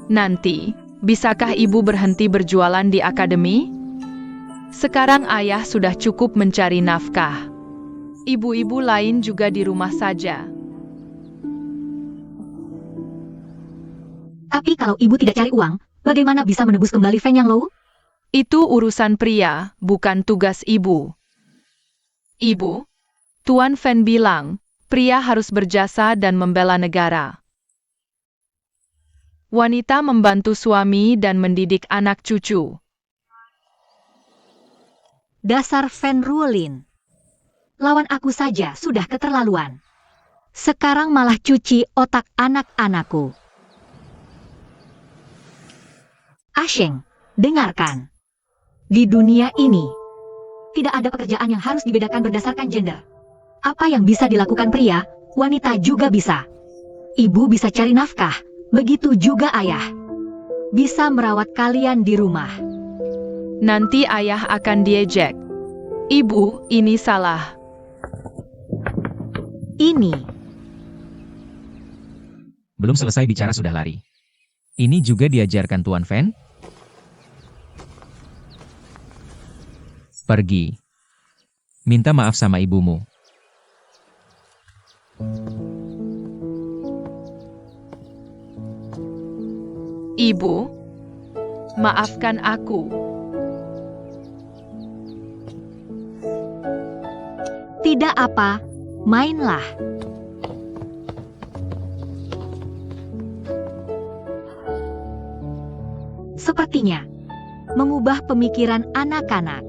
S1: nanti, bisakah ibu berhenti berjualan di akademi? Sekarang ayah sudah cukup mencari nafkah. Ibu-ibu lain juga di rumah saja.
S2: Tapi kalau ibu tidak cari uang, bagaimana bisa menebus kembali Feng Yang Lou?
S1: Itu urusan pria, bukan tugas ibu. Ibu, Tuan Fen bilang, pria harus berjasa dan membela negara. Wanita membantu suami dan mendidik anak cucu.
S2: Dasar Fen Ruolin. Lawan aku saja sudah keterlaluan. Sekarang malah cuci otak anak-anakku. Asheng, dengarkan. Di dunia ini, tidak ada pekerjaan yang harus dibedakan berdasarkan gender. Apa yang bisa dilakukan pria, wanita juga bisa. Ibu bisa cari nafkah, begitu juga ayah. Bisa merawat kalian di rumah.
S1: Nanti ayah akan diejek. Ibu, ini salah.
S2: Ini,
S5: Belum selesai bicara sudah lari. Ini juga diajarkan Tuan Fen? Pergi. Minta maaf sama ibumu.
S1: Ibu, maafkan aku.
S2: tidak apa, mainlah. Sepertinya, mengubah pemikiran anak-anak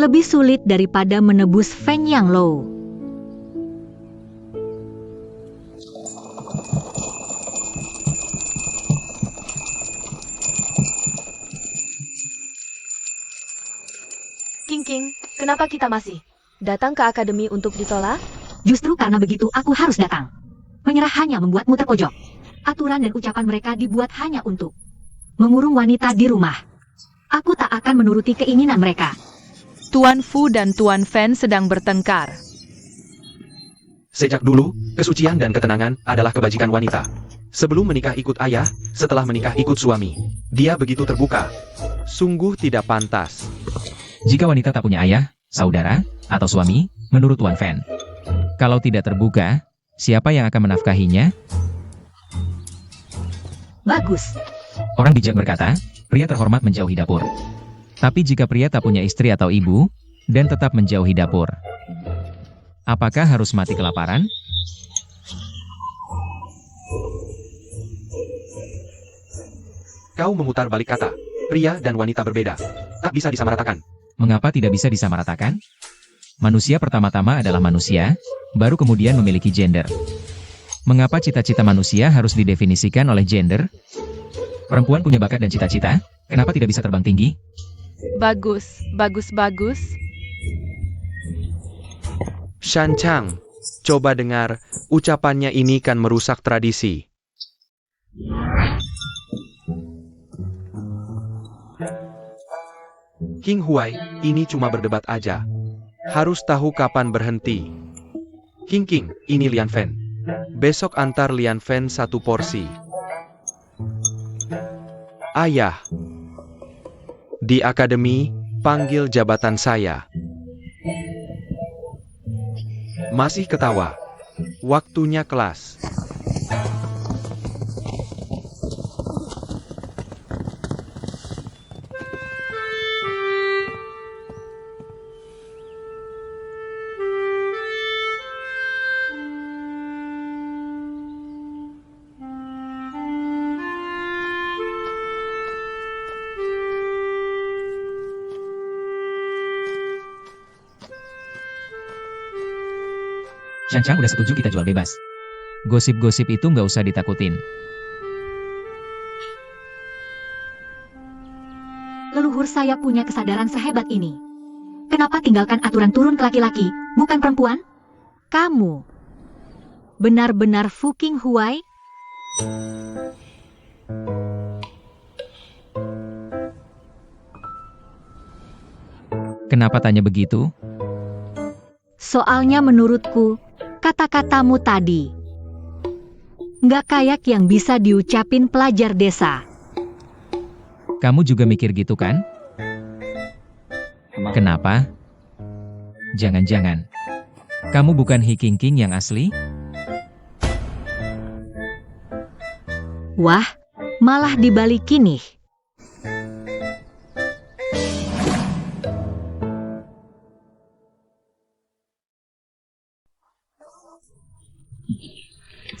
S2: lebih sulit daripada menebus Feng Yang Lou.
S3: King, kenapa kita masih datang ke akademi untuk ditolak?
S2: Justru karena begitu aku harus datang. Menyerah hanya membuatmu terpojok. Aturan dan ucapan mereka dibuat hanya untuk mengurung wanita di rumah. Aku tak akan menuruti keinginan mereka.
S1: Tuan Fu dan Tuan Fen sedang bertengkar.
S4: Sejak dulu, kesucian dan ketenangan adalah kebajikan wanita. Sebelum menikah ikut ayah, setelah menikah ikut suami. Dia begitu terbuka. Sungguh tidak pantas.
S5: Jika wanita tak punya ayah, saudara, atau suami, menurut Tuan Fen. Kalau tidak terbuka, siapa yang akan menafkahinya?
S2: Bagus.
S5: Orang bijak berkata, pria terhormat menjauhi dapur. Tapi jika pria tak punya istri atau ibu, dan tetap menjauhi dapur, apakah harus mati kelaparan?
S4: Kau memutar balik kata. Pria dan wanita berbeda. Tak bisa disamaratakan.
S5: Mengapa tidak bisa disamaratakan? Manusia pertama-tama adalah manusia, baru kemudian memiliki gender. Mengapa cita-cita manusia harus didefinisikan oleh gender? Perempuan punya bakat dan cita-cita, kenapa tidak bisa terbang tinggi?
S1: Bagus, bagus, bagus.
S4: Shan Chang, coba dengar, ucapannya ini kan merusak tradisi. King Huai, ini cuma berdebat aja. Harus tahu kapan berhenti. King, ini Lian Fen. Besok antar Lian Fen 1 porsi. Ayah. Di akademi, panggil jabatan saya. Masih ketawa. Waktunya kelas.
S5: Shang Chang udah setuju kita jual bebas. Gosip-gosip itu nggak usah ditakutin.
S2: Leluhur saya punya kesadaran sehebat ini. Kenapa tinggalkan aturan turun ke laki-laki, bukan perempuan? Kamu benar-benar fucking Huai?
S5: Kenapa tanya begitu?
S2: Soalnya menurutku, kata-katamu tadi nggak kayak yang bisa diucapin pelajar desa.
S5: Kamu juga mikir gitu kan? Kenapa? Jangan-jangan kamu bukan He King King yang asli?
S2: Wah, malah dibalikin nih.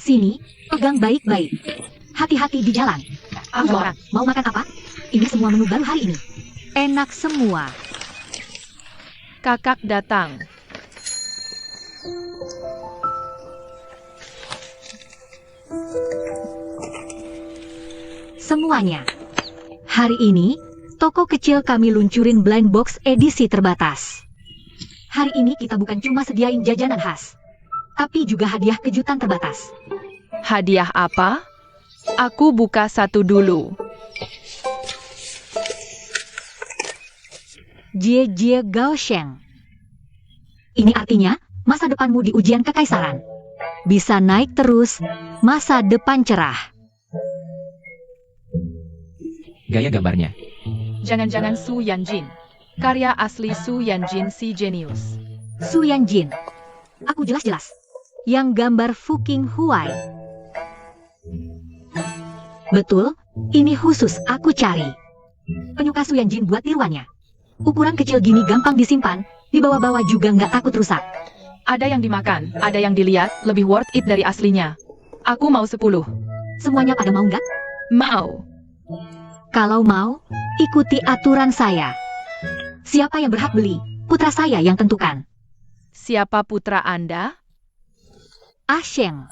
S2: Sini, pegang baik-baik. Hati-hati di jalan. Orang, mau makan apa? Ini semua menu baru hari ini. Enak semua.
S1: Kakak datang.
S2: Semuanya. Hari ini, toko kecil kami luncurin blind box edisi terbatas. Hari ini kita bukan cuma sediain jajanan khas, tapi juga hadiah kejutan terbatas.
S1: Hadiah apa? Aku buka satu dulu.
S2: Jie Gaosheng. Ini artinya, masa depanmu di ujian kekaisaran. Bisa naik terus, masa depan cerah.
S5: Gaya gambarnya.
S1: Jangan-jangan Su Yanjin. Karya asli Su Yanjin si jenius.
S2: Su Yanjin. Aku jelas-jelas. Yang gambar fucking Huai. Betul, ini khusus aku cari. Penyuka Su Yanjin buat tiruannya. Ukuran kecil gini gampang disimpan, dibawa-bawa juga nggak takut rusak.
S1: Ada yang dimakan, ada yang dilihat, lebih worth it dari aslinya. Aku mau 10.
S2: Semuanya pada mau nggak?
S1: Mau.
S2: Kalau mau, ikuti aturan saya. Siapa yang berhak beli, putra saya yang tentukan.
S1: Siapa putra Anda?
S2: Asheng.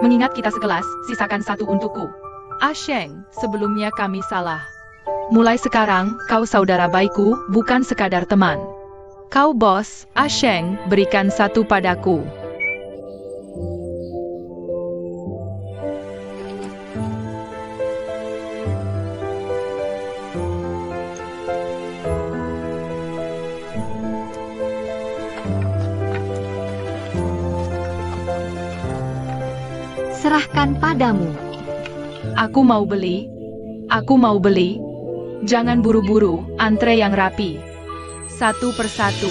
S1: Mengingat kita sekelas, sisakan satu untukku. Asheng, sebelumnya kami salah. Mulai sekarang, kau saudara baikku, bukan sekadar teman. Kau bos, Asheng, berikan satu padaku.
S2: Serahkan padamu.
S1: Aku mau beli. Aku mau beli. Jangan buru-buru, antre yang rapi. Satu persatu.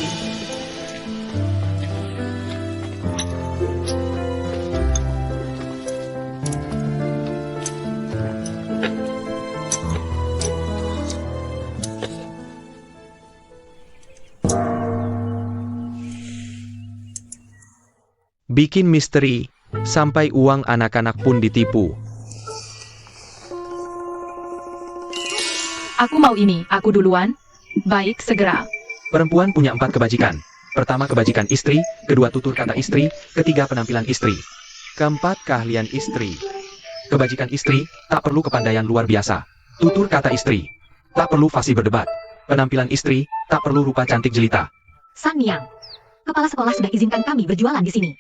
S4: Bikin misteri, sampai uang anak-anak pun ditipu.
S1: Aku mau ini, aku duluan. Baik, segera.
S4: Perempuan punya 4 kebajikan. Pertama kebajikan istri, kedua tutur kata istri, ketiga penampilan istri. Keempat keahlian istri. Kebajikan istri, tak perlu kepandaian luar biasa. Tutur kata istri, tak perlu fasih berdebat. Penampilan istri, tak perlu rupa cantik jelita.
S2: San Yang, kepala sekolah sudah izinkan kami berjualan di sini.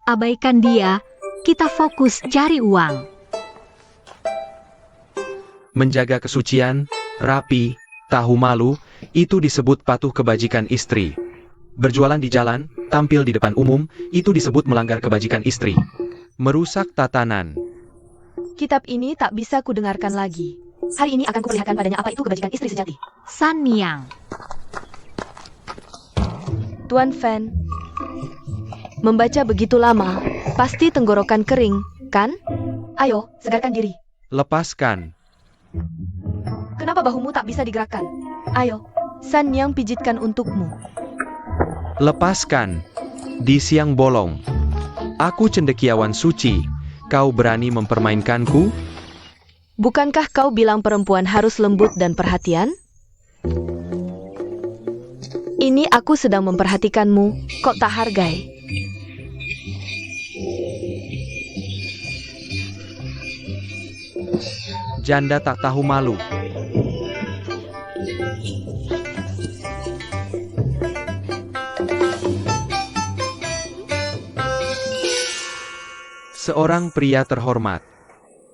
S2: Abaikan dia, kita fokus cari uang.
S4: Menjaga kesucian, rapi, tahu malu, itu disebut patuh kebajikan istri. Berjualan di jalan, tampil di depan umum, itu disebut melanggar kebajikan istri. Merusak tatanan.
S3: Kitab ini tak bisa kudengarkan lagi. Hari ini akan kuperlihatkan padanya apa itu kebajikan istri sejati.
S2: San Yang.
S3: Tuan Fan, membaca begitu lama, pasti tenggorokan kering, kan? Ayo, segarkan diri.
S4: Lepaskan.
S3: Kenapa bahumu tak bisa digerakkan? Ayo, San Yang pijitkan untukmu.
S4: Lepaskan. Di siang bolong. Aku cendekiawan suci. Kau berani mempermainkanku?
S3: Bukankah kau bilang perempuan harus lembut dan perhatian? Ini aku sedang memperhatikanmu, kok tak hargai?
S4: Janda tak tahu malu. Seorang pria terhormat.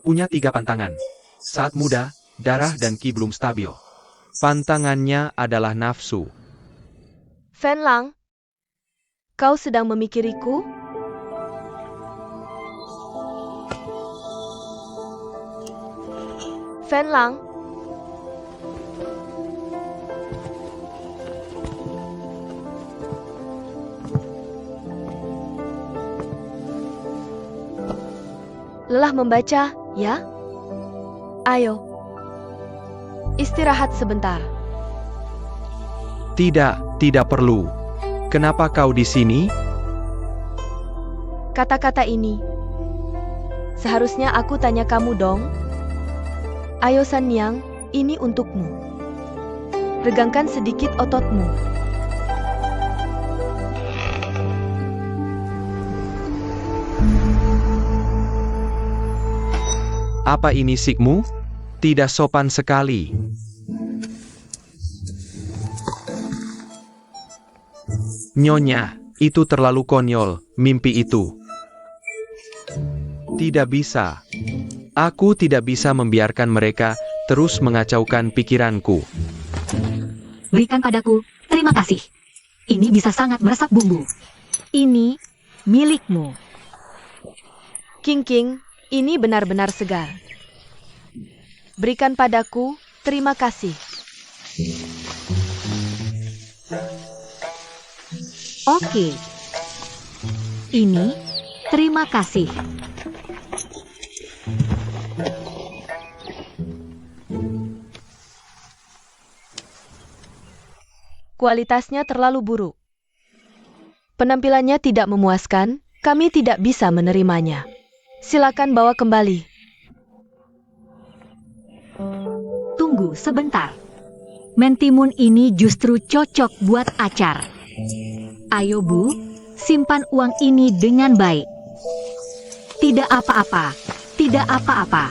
S4: Punya 3 pantangan. Saat muda, darah dan ki belum stabil. Pantangannya adalah nafsu.
S3: Fen Lang, kau sedang memikiriku? Fen Lang, lelah membaca, ya? Ayo, istirahat sebentar.
S4: Tidak perlu. Kenapa kau di sini?
S3: Kata-kata ini, seharusnya aku tanya kamu dong. Ayo San Niang, ini untukmu. Regangkan sedikit ototmu.
S4: Apa ini sikmu? Tidak sopan sekali. Nyonya, itu terlalu konyol, mimpi itu. Tidak bisa. Aku tidak bisa membiarkan mereka terus mengacaukan pikiranku.
S2: Berikan padaku, terima kasih. Ini bisa sangat meresap bumbu. Ini milikmu.
S3: King King, ini benar-benar segar. Berikan padaku, terima kasih.
S2: Oke. Ini, terima kasih.
S3: Kualitasnya terlalu buruk. Penampilannya tidak memuaskan, kami tidak bisa menerimanya. Silakan bawa kembali.
S2: Tunggu sebentar. Mentimun ini justru cocok buat acar. Ayo Bu, simpan uang ini dengan baik. Tidak apa-apa, tidak apa-apa.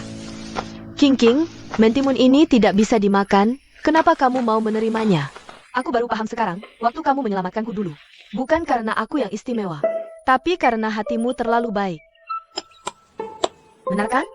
S3: King King, mentimun ini tidak bisa dimakan, kenapa kamu mau menerimanya? Aku baru paham sekarang, waktu kamu menyelamatkanku dulu. Bukan karena aku yang istimewa, tapi karena hatimu terlalu baik. Benar kan?